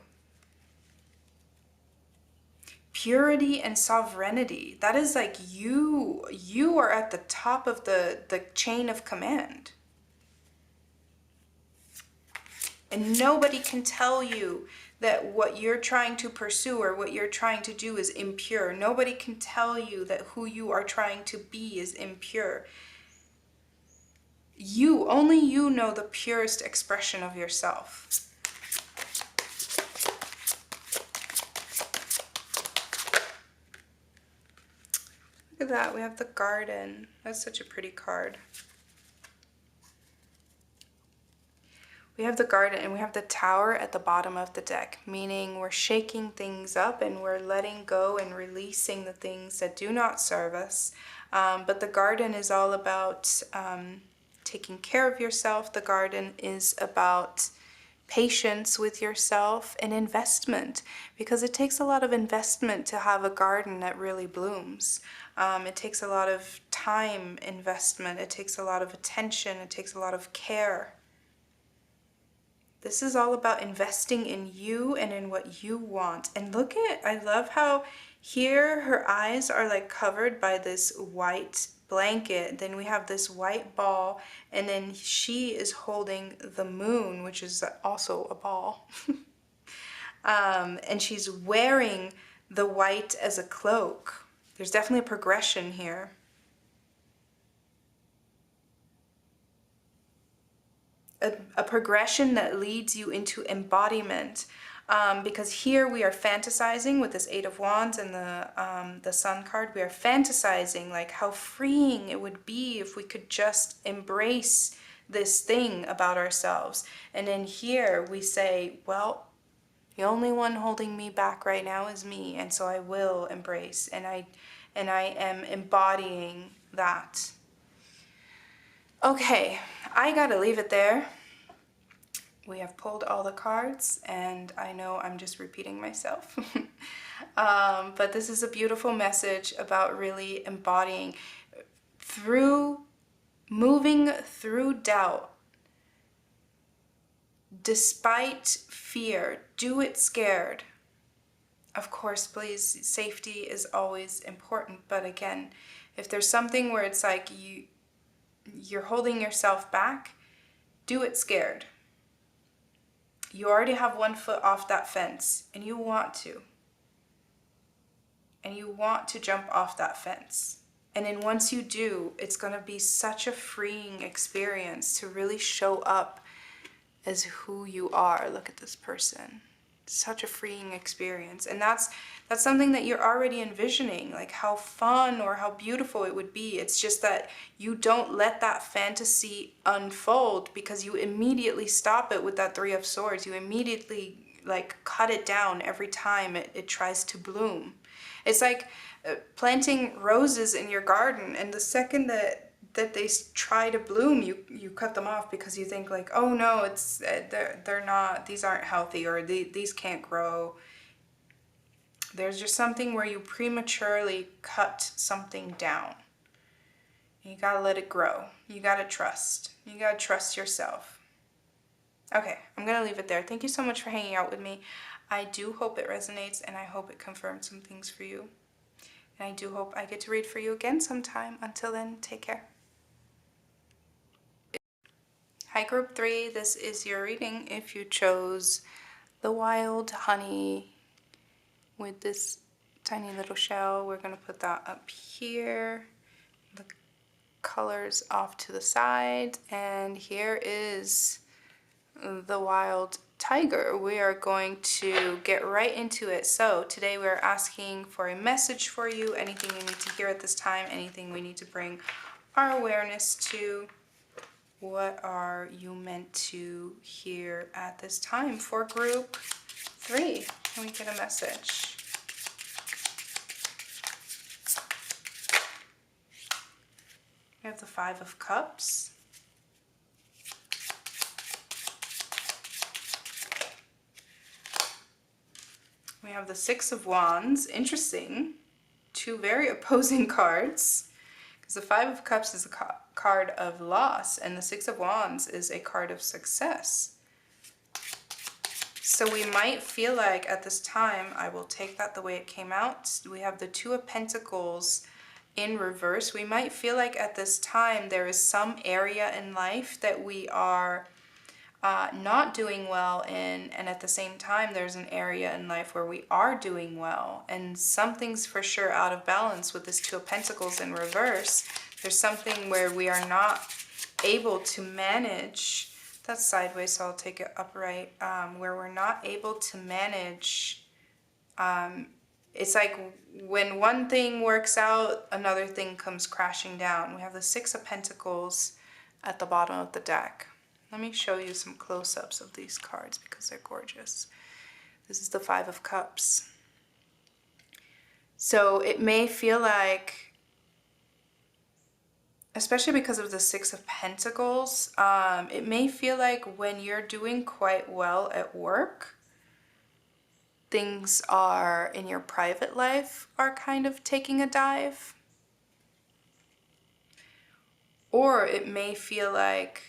Purity and sovereignty, that is like you are at the top of the chain of command. And nobody can tell you that what you're trying to pursue or what you're trying to do is impure. Nobody can tell you that who you are trying to be is impure. Only you know the purest expression of yourself. Look Look at that, we have the garden. That's such a pretty card. We have the garden and we have the tower at the bottom of the deck, meaning we're shaking things up and we're letting go and releasing the things that do not serve us. But the garden is all about taking care of yourself. The garden is about patience with yourself and investment, because it takes a lot of investment to have a garden that really blooms. It takes a lot of time investment. It takes a lot of attention. It takes a lot of care. This is all about investing in you and in what you want. And look at, I love how here her eyes are like covered by this white blanket. Then we have this white ball, and then she is holding the moon, which is also a ball. And she's wearing the white as a cloak. There's definitely a progression here. A progression that leads you into embodiment, because here we are fantasizing with this Eight of Wands and the Sun card. We are fantasizing like how freeing it would be if we could just embrace this thing about ourselves. And in here we say, well, the only one holding me back right now is me, and so I will embrace, and I am embodying that. Okay, I gotta leave it there. We have pulled all the cards, and I know I'm just repeating myself. But this is a beautiful message about really embodying through moving through doubt. Despite fear, do it scared. Of course, please, safety is always important, but again, if there's something where it's like you're holding yourself back, do it scared. You already have one foot off that fence, and you want to. And you want to jump off that fence. And then once you do, it's going to be such a freeing experience to really show up as who you are. Look at this person. Such a freeing experience. And that's something that you're already envisioning, like how fun or how beautiful it would be. It's just that you don't let that fantasy unfold, because you immediately stop it with that Three of Swords. You immediately like cut it down every time it tries to bloom. It's like planting roses in your garden, and the second that they try to bloom, you cut them off, because you think like, oh no, it's they're not, these aren't healthy, or these can't grow. There's just something where you prematurely cut something down. You gotta let it grow. You gotta trust. You gotta trust yourself. Okay, I'm gonna leave it there. Thank you so much for hanging out with me. I do hope it resonates, and I hope it confirms some things for you. And I do hope I get to read for you again sometime. Until then, take care. Hi Group 3, this is your reading. If you chose the wild honey with this tiny little shell, we're going to put that up here. The colors off to the side. And here is the wild tiger. We are going to get right into it. So today we're asking for a message for you, anything you need to hear at this time, anything we need to bring our awareness to. What are you meant to hear at this time for Group 3? Can we get a message? We have the Five of Cups. We have the Six of Wands. Interesting. Two very opposing cards. Because the Five of Cups is a card of loss, and the Six of Wands is a card of success. So we might feel like at this time, I will take that the way it came out. We have the Two of Pentacles in reverse. We might feel like at this time there is some area in life that we are not doing well in, and at the same time there's an area in life where we are doing well, and something's for sure out of balance with this Two of Pentacles in reverse. There's something where we are not able to manage, that's sideways so I'll take it upright, where we're not able to manage It's like when one thing works out, another thing comes crashing down. We have the Six of Pentacles at the bottom of the deck. Let me show you some close-ups of these cards because they're gorgeous. This is the Five of Cups. So it may feel like, especially because of the Six of Pentacles, it may feel like when you're doing quite well at work, things are in your private life are kind of taking a dive. Or it may feel like,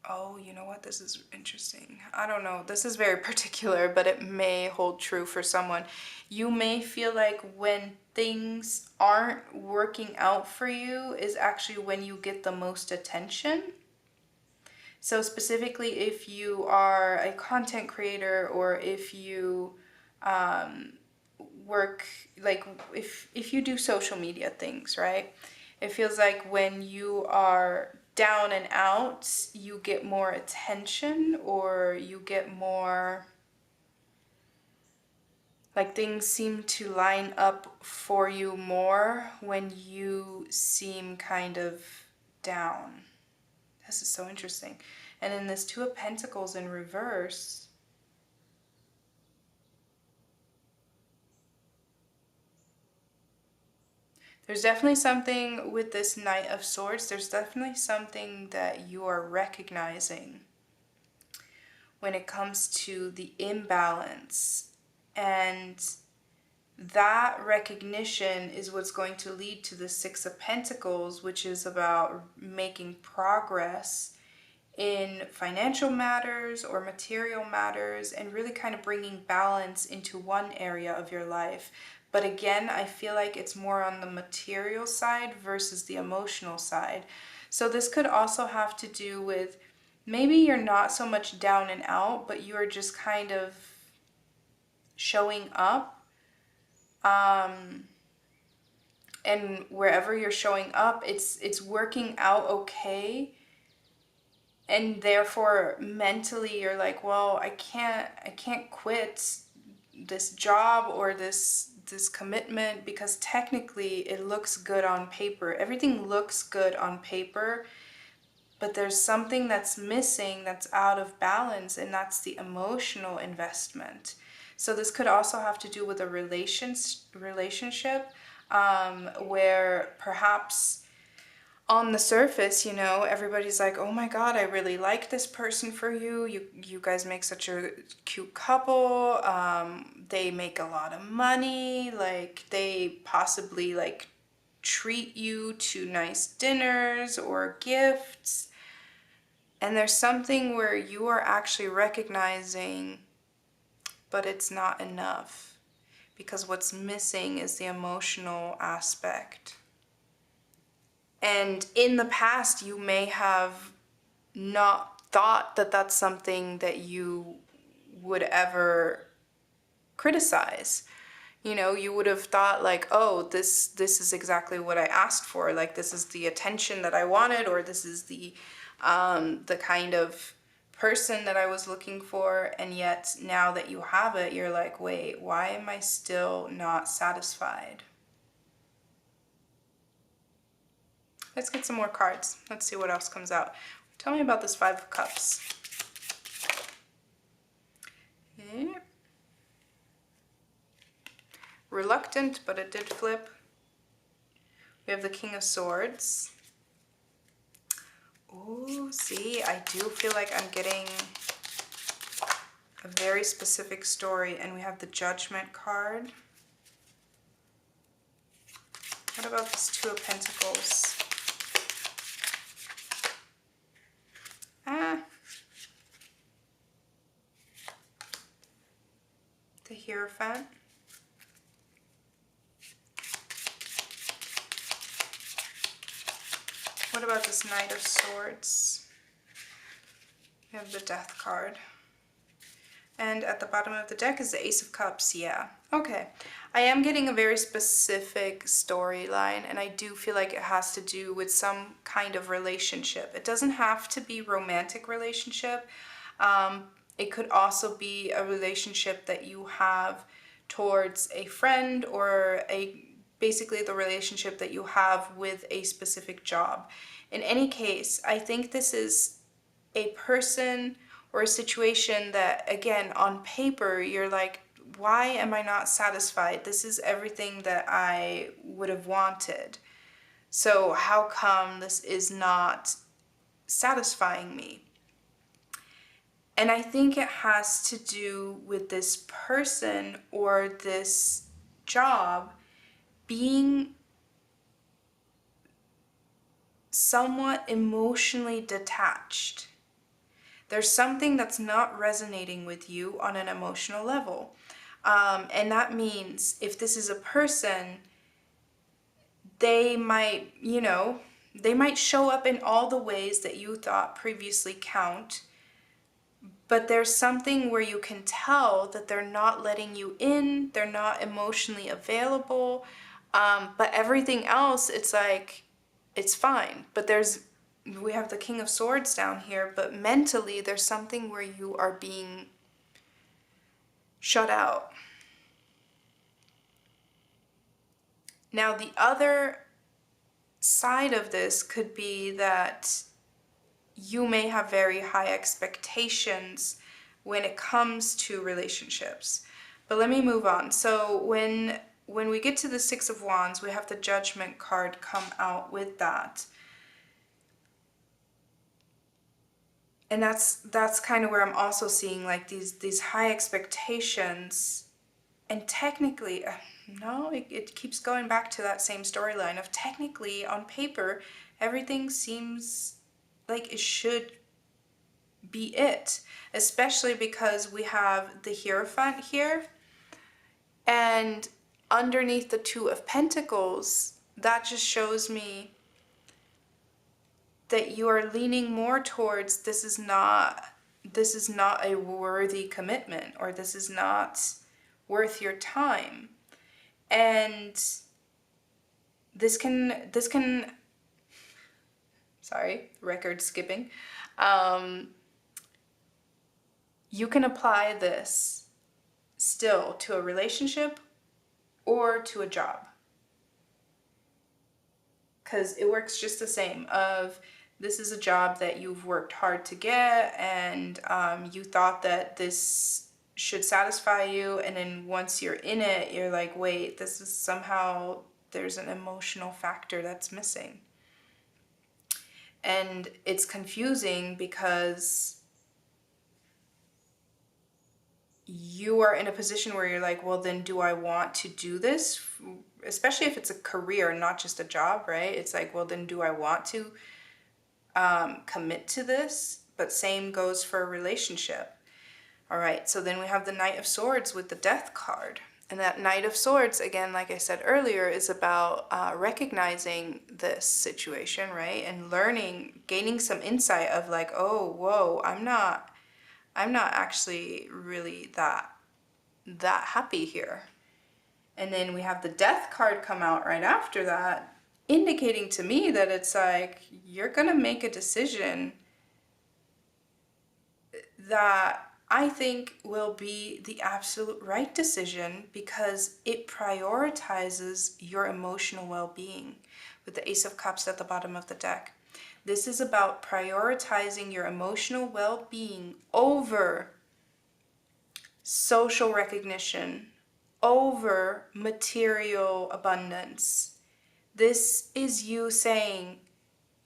oh, you know what, this is interesting. I don't know, this is very particular, but it may hold true for someone. You may feel like when things aren't working out for you is actually when you get the most attention. So specifically if you are a content creator, or if you work, like if you do social media things, right? It feels like when you are down and out, you get more attention, or you get more, like things seem to line up for you more when you seem kind of down. This is so interesting. And then this Two of Pentacles in reverse, there's definitely something with this Knight of Swords. There's definitely something that you are recognizing when it comes to the imbalance. And that recognition is what's going to lead to the Six of Pentacles, which is about making progress in financial matters or material matters, and really kind of bringing balance into one area of your life. But again, I feel like it's more on the material side versus the emotional side. So this could also have to do with maybe you're not so much down and out, but you are just kind of showing up. And wherever you're showing up, it's working out okay. And therefore mentally you're like, well, I can't quit this job or this commitment, because technically it looks good on paper. Everything looks good on paper, but there's something that's missing, that's out of balance, and that's the emotional investment. So this could also have to do with a relationship where perhaps on the surface, you know, everybody's like, oh my God, I really like this person for you. You guys make such a cute couple. They make a lot of money. Like they possibly like treat you to nice dinners or gifts. And there's something where you are actually recognizing, but it's not enough, because what's missing is the emotional aspect. And in the past, you may have not thought that that's something that you would ever criticize. You know, you would have thought like, oh, this is exactly what I asked for. Like, this is the attention that I wanted, or this is the kind of person that I was looking for. And yet now that you have it, you're like, wait, why am I still not satisfied? Let's get some more cards. Let's see what else comes out. Tell me about this Five of Cups. Okay. Reluctant, but it did flip. We have the King of Swords. Oh, see, I do feel like I'm getting a very specific story. And we have the Judgment card. What about this Two of Pentacles? The Hierophant. What about this Knight of Swords? We have the Death card. And at the bottom of the deck is the Ace of Cups. Yeah. Okay. I am getting a very specific storyline, and I do feel like it has to do with some kind of relationship. It doesn't have to be romantic relationship. It could also be a relationship that you have towards a friend or basically the relationship that you have with a specific job. In any case, I think this is a person or a situation that, again, on paper, you're like, why am I not satisfied? This is everything that I would have wanted. So how come this is not satisfying me? And I think it has to do with this person or this job being somewhat emotionally detached. There's something that's not resonating with you on an emotional level. And that means if this is a person, they might, they might show up in all the ways that you thought previously count. But there's something where you can tell that they're not letting you in, they're not emotionally available. But everything else, it's like, it's fine. But we have the King of Swords down here, but mentally there's something where you are being shut out. Now, the other side of this could be that you may have very high expectations when it comes to relationships. But let me move on. So when we get to the Six of Wands, we have the Judgment card come out with that. And that's kind of where I'm also seeing like these high expectations. And technically, no, it keeps going back to that same storyline of technically on paper, everything seems like it should be it, especially because we have the Hierophant here, and underneath the Two of Pentacles, that just shows me that you are leaning more towards this is not a worthy commitment, or this is not worth your time. And this can sorry, record skipping. You can apply this still to a relationship or to a job, because it works just the same. Of this is a job that you've worked hard to get, and you thought that this should satisfy you, and then once you're in it, you're like, wait, this is somehow, there's an emotional factor that's missing. And it's confusing because you are in a position where you're like, well, then do I want to do this? Especially if it's a career, not just a job, right? It's like, well, then do I want to commit to this? But same goes for a relationship. All right, so then we have the Knight of Swords with the Death card. And that Knight of Swords, again, like I said earlier, is about recognizing this situation, right? And learning, gaining some insight of like, oh, whoa, I'm not actually really that happy here. And then we have the Death card come out right after that, indicating to me that it's like, you're gonna make a decision that I think will be the absolute right decision, because it prioritizes your emotional well-being with the Ace of Cups at the bottom of the deck. This is about prioritizing your emotional well-being over social recognition, over material abundance. This is you saying,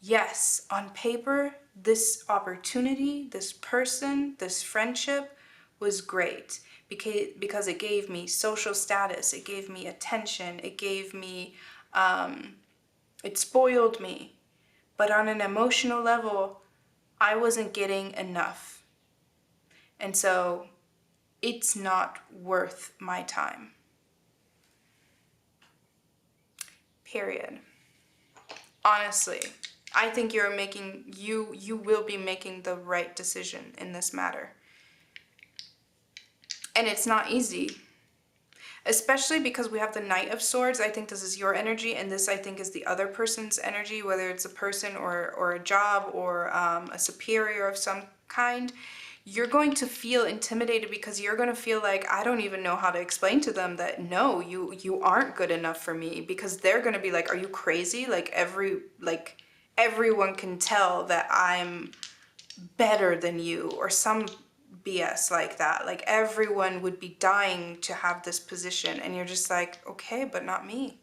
yes, on paper, this opportunity, this person, this friendship was great because it gave me social status, it gave me attention, it gave me, it spoiled me. But on an emotional level, I wasn't getting enough. And so it's not worth my time. Period. Honestly, I think you will be making the right decision in this matter. And it's not easy, especially because we have the Knight of Swords. I think this is your energy, and this I think is the other person's energy, whether it's a person or a job or a superior of some kind. you're going to feel intimidated because you're going to feel like, I don't even know how to explain to them that no, you aren't good enough for me, because they're going to be like, are you crazy? Like everyone can tell that I'm better than you, or some BS like that. Like everyone would be dying to have this position, and you're just like, okay, but not me.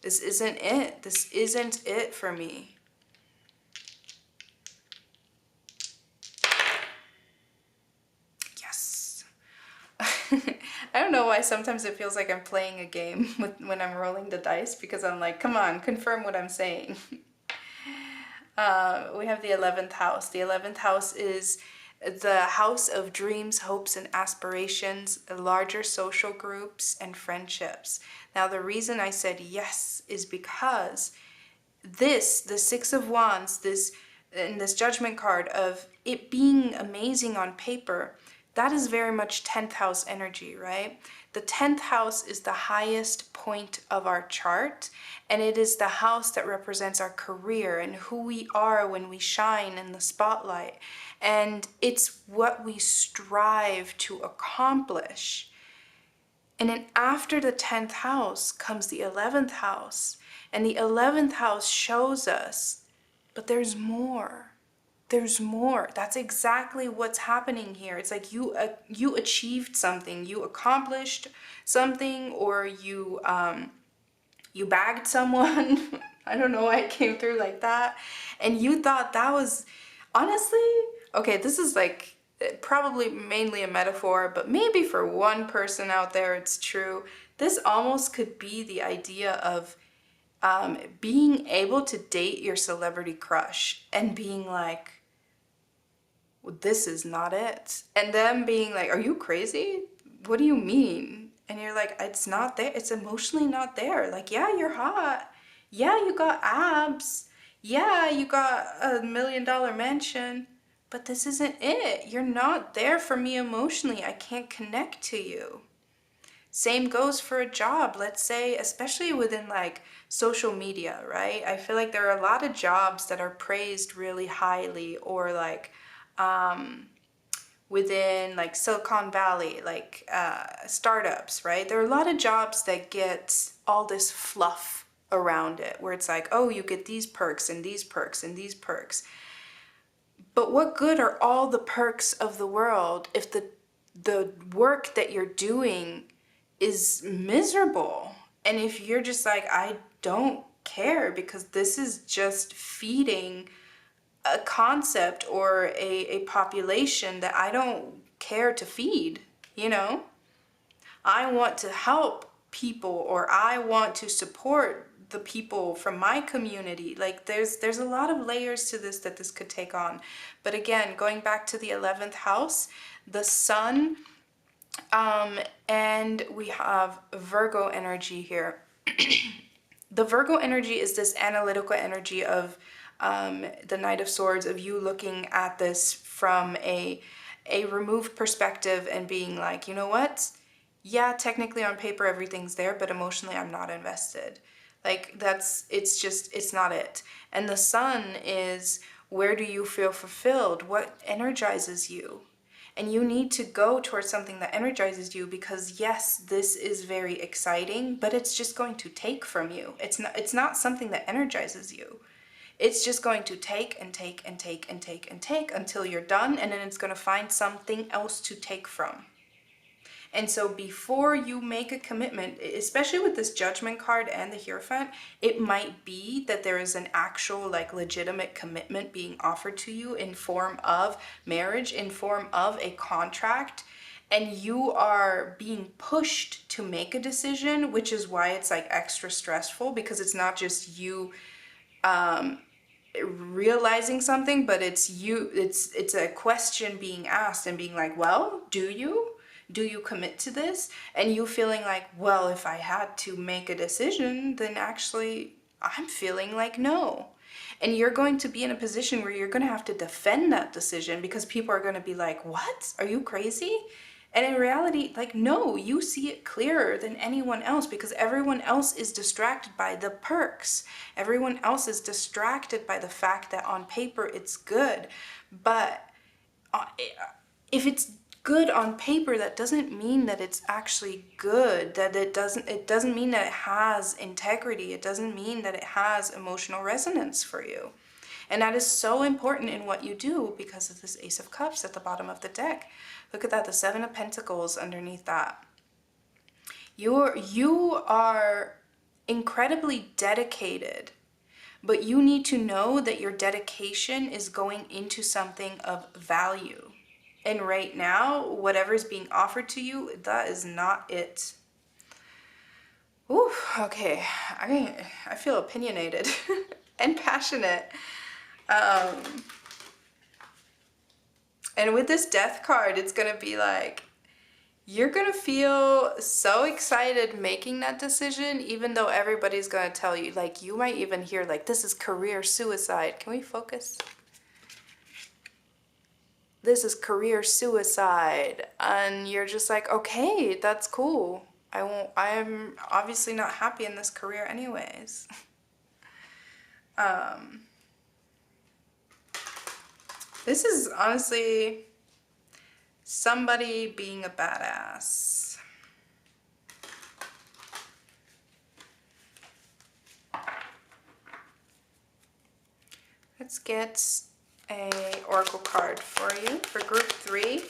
This isn't it. This isn't it for me. Yes. I don't know why sometimes it feels like I'm playing a game when I'm rolling the dice, because I'm like, come on, confirm what I'm saying. We have the 11th house. The 11th house is the house of dreams, hopes, and aspirations, larger social groups, and friendships. Now, the reason I said yes is because the Six of Wands, and this Judgment card of it being amazing on paper, that is very much 10th house energy, right? The 10th house is the highest point of our chart, and it is the house that represents our career and who we are when we shine in the spotlight. And it's what we strive to accomplish. And then after the 10th house comes the 11th house. And the 11th house shows us, but there's more. There's more. That's exactly what's happening here. It's like you achieved something, you accomplished something, or you bagged someone. I don't know why it came through like that. And you thought that was, honestly, okay, this is like probably mainly a metaphor, but maybe for one person out there it's true. This almost could be the idea of being able to date your celebrity crush and being like, well, this is not it. And them being like, are you crazy? What do you mean? And you're like, it's not there. It's emotionally not there. Like, yeah, you're hot. Yeah, you got abs. Yeah, you got $1 million mansion. But this isn't it. You're not there for me emotionally. I can't connect to you. Same goes for a job, let's say, especially within like social media, right? I feel like there are a lot of jobs that are praised really highly, or like within like Silicon Valley, like startups, right? There are a lot of jobs that get all this fluff around it, where it's like, oh, you get these perks and these perks and these perks. But what good are all the perks of the world if the work that you're doing is miserable? And if you're just like, I don't care because this is just feeding a concept or a population that I don't care to feed, you know? I want to help people, or I want to support the people from my community. Like there's a lot of layers to this that this could take on. But again, going back to the 11th house, the sun, and we have Virgo energy here. The Virgo energy is this analytical energy of the Knight of Swords, of you looking at this from a removed perspective and being like, you know what? Yeah, technically on paper everything's there, but emotionally I'm not invested. Like it's not it. And the sun is, where do you feel fulfilled? What energizes you? And you need to go towards something that energizes you, because yes, this is very exciting, but it's just going to take from you. It's not something that energizes you. It's just going to take and take and take and take and take until you're done, and then it's going to find something else to take from. And so before you make a commitment, especially with this Judgment card and the Hierophant, it might be that there is an actual like legitimate commitment being offered to you in form of marriage, in form of a contract, and you are being pushed to make a decision, which is why it's like extra stressful, because it's not just you realizing something, but it's a question being asked and being like, well, do you commit to this? And you feeling like, well, if I had to make a decision, then actually I'm feeling like no. And you're going to be in a position where you're going to have to defend that decision, because people are going to be like, what? Are you crazy? And in reality, like, no, you see it clearer than anyone else, because everyone else is distracted by the perks. Everyone else is distracted by the fact that on paper it's good. But if it's good on paper, that doesn't mean that it's actually good, that it doesn't mean that it has integrity. It doesn't mean that it has emotional resonance for you. And that is so important in what you do because of this Ace of Cups at the bottom of the deck. Look at that, the Seven of Pentacles underneath that. You are incredibly dedicated, but you need to know that your dedication is going into something of value. And right now, whatever is being offered to you, that is not it. Ooh, okay. I feel opinionated and passionate. And with this Death card, it's going to be like, you're going to feel so excited making that decision, even though everybody's going to tell you, like, you might even hear, like, this is career suicide. Can we focus? This is career suicide. And you're just like, okay, that's cool. I'm obviously not happy in this career anyways. This is honestly somebody being a badass. Let's get a oracle card for you for group 3.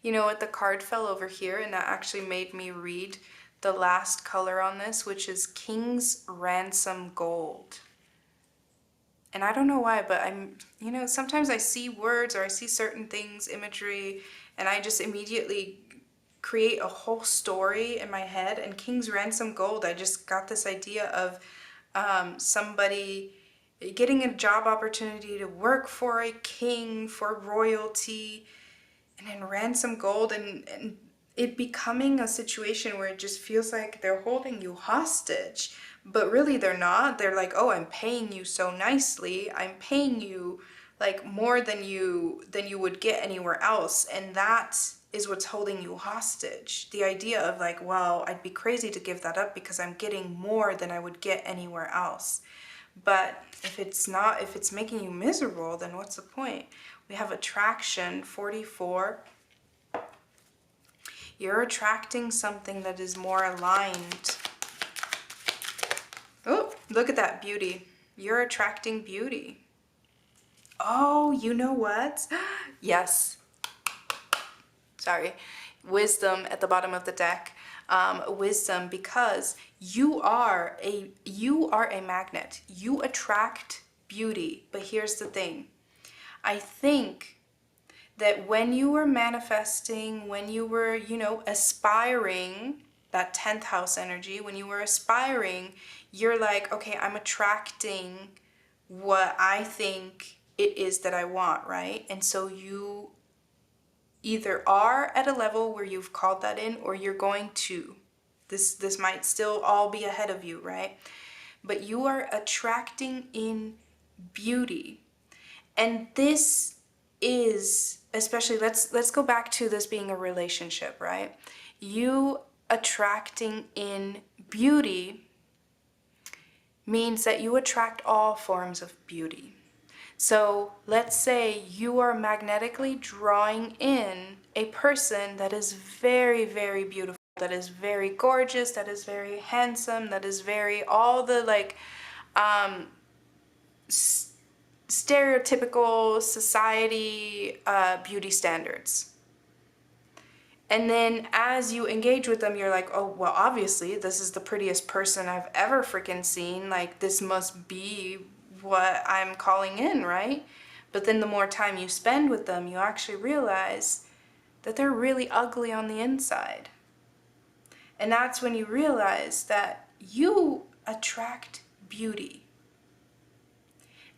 You know what, the card fell over here, and that actually made me read the last color on this, which is King's Ransom Gold. And I don't know why, but sometimes I see words or I see certain things, imagery, and I just immediately create a whole story in my head. And King's Ransom Gold, I just got this idea of somebody getting a job opportunity to work for a king, for royalty, and then ransom gold, and it becoming a situation where it just feels like they're holding you hostage, but really they're not. They're like, oh, I'm paying you so nicely. I'm paying you like more than you would get anywhere else, and that is what's holding you hostage. The idea of like, well, I'd be crazy to give that up because I'm getting more than I would get anywhere else. But if it's making you miserable, then what's the point? We have attraction, 44. You're attracting something that is more aligned. Oh, look at that beauty. You're attracting beauty. Oh, you know what? Yes. Sorry. Wisdom at the bottom of the deck. Wisdom, because you are a magnet. You attract beauty. But here's the thing. I think that when you were manifesting, when you were, aspiring, that 10th house energy, when you were aspiring, you're like, okay, I'm attracting what I think it is that I want, right? And so you either are at a level where you've called that in, or you're going to. This might still all be ahead of you, right? But you are attracting in beauty. And this is, especially, let's go back to this being a relationship, right? You attracting in beauty means that you attract all forms of beauty. So let's say you are magnetically drawing in a person that is very, very beautiful, that is very gorgeous, that is very handsome, that is very, all the like stereotypical society beauty standards. And then as you engage with them, you're like, oh, well, obviously this is the prettiest person I've ever freaking seen. Like, this must be what I'm calling in, right? But then the more time you spend with them, you actually realize that they're really ugly on the inside. And that's when you realize that you attract beauty.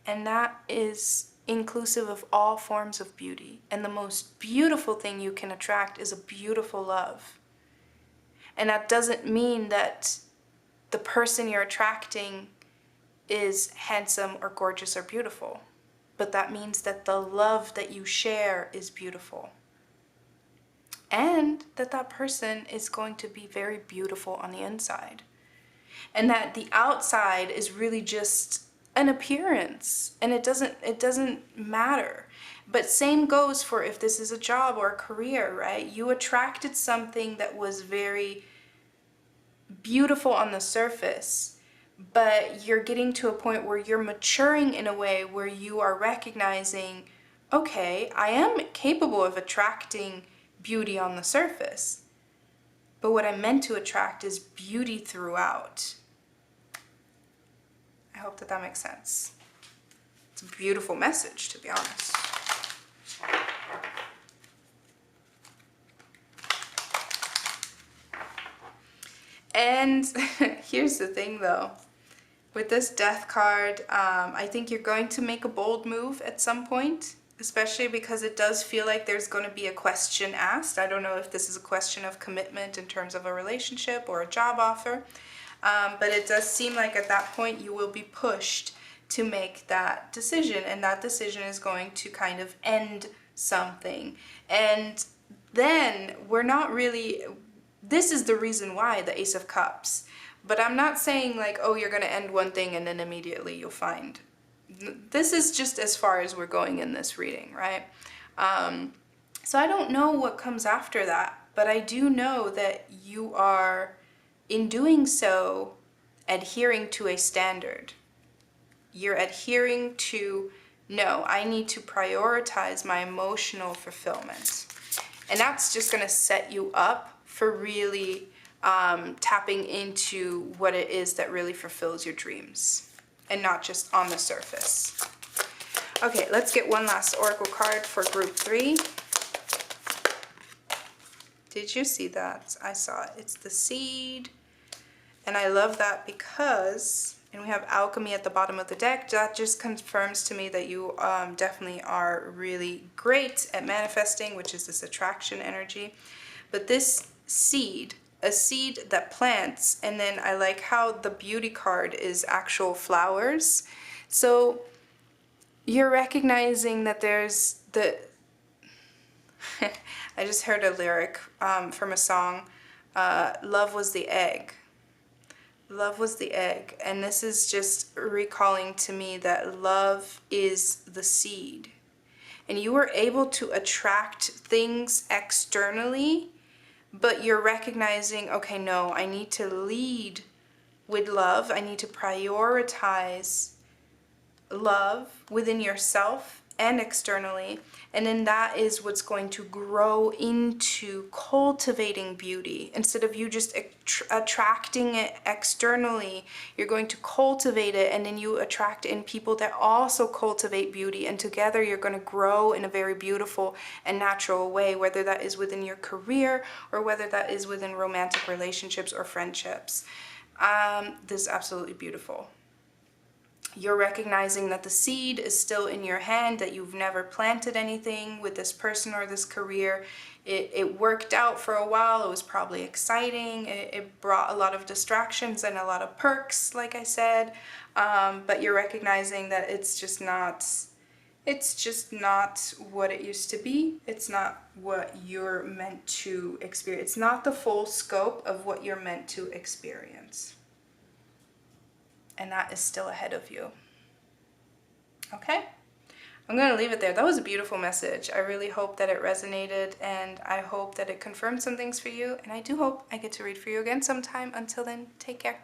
And that is inclusive of all forms of beauty. And the most beautiful thing you can attract is a beautiful love. And that doesn't mean that the person you're attracting is handsome or gorgeous or beautiful. But that means that the love that you share is beautiful. And that that person is going to be very beautiful on the inside. And that the outside is really just an appearance, and it doesn't matter. But same goes for if this is a job or a career, right? You attracted something that was very beautiful on the surface, but you're getting to a point where you're maturing in a way where you are recognizing, okay, I am capable of attracting beauty on the surface, but what I'm meant to attract is beauty throughout. I hope that makes sense. It's a beautiful message, to be honest. And here's the thing though, with this death card, I think you're going to make a bold move at some point, especially because it does feel like there's going to be a question asked. I don't know if this is a question of commitment in terms of a relationship or a job offer, but it does seem like at that point you will be pushed to make that decision, and that decision is going to kind of end something. And then we're not really, this is the reason why the Ace of Cups. But I'm not saying like, oh, you're going to end one thing and then immediately you'll find. This is just as far as we're going in this reading, right? So I don't know what comes after that, but I do know that you are, in doing so, adhering to a standard. You're adhering to, no, I need to prioritize my emotional fulfillment. And that's just going to set you up for really tapping into what it is that really fulfills your dreams and not just on the surface. Okay, let's get one last oracle card for group 3. Did you see that? I saw it. It's the Seed. And I love that because, and we have Alchemy at the bottom of the deck. That just confirms to me that you definitely are really great at manifesting, which is this attraction energy. But this seed, a seed that plants, and then I like how the Beauty card is actual flowers. So you're recognizing that there's the, I just heard a lyric from a song, love was the egg. Love was the egg. And this is just recalling to me that love is the seed. And you were able to attract things externally, but you're recognizing, okay, no, I need to lead with love. I need to prioritize love within yourself and externally. And then that is what's going to grow into cultivating beauty. Instead of you just attracting it externally, you're going to cultivate it, and then you attract in people that also cultivate beauty. And together you're going to grow in a very beautiful and natural way, whether that is within your career or whether that is within romantic relationships or friendships. This is absolutely beautiful. You're recognizing that the seed is still in your hand, that you've never planted anything with this person or this career. It worked out for a while. It was probably exciting. It brought a lot of distractions and a lot of perks, like I said. But you're recognizing that it's just not what it used to be. It's not what you're meant to experience. It's not the full scope of what you're meant to experience. And that is still ahead of you. Okay? I'm going to leave it there. That was a beautiful message. I really hope that it resonated, and I hope that it confirmed some things for you, and I do hope I get to read for you again sometime. Until then, take care.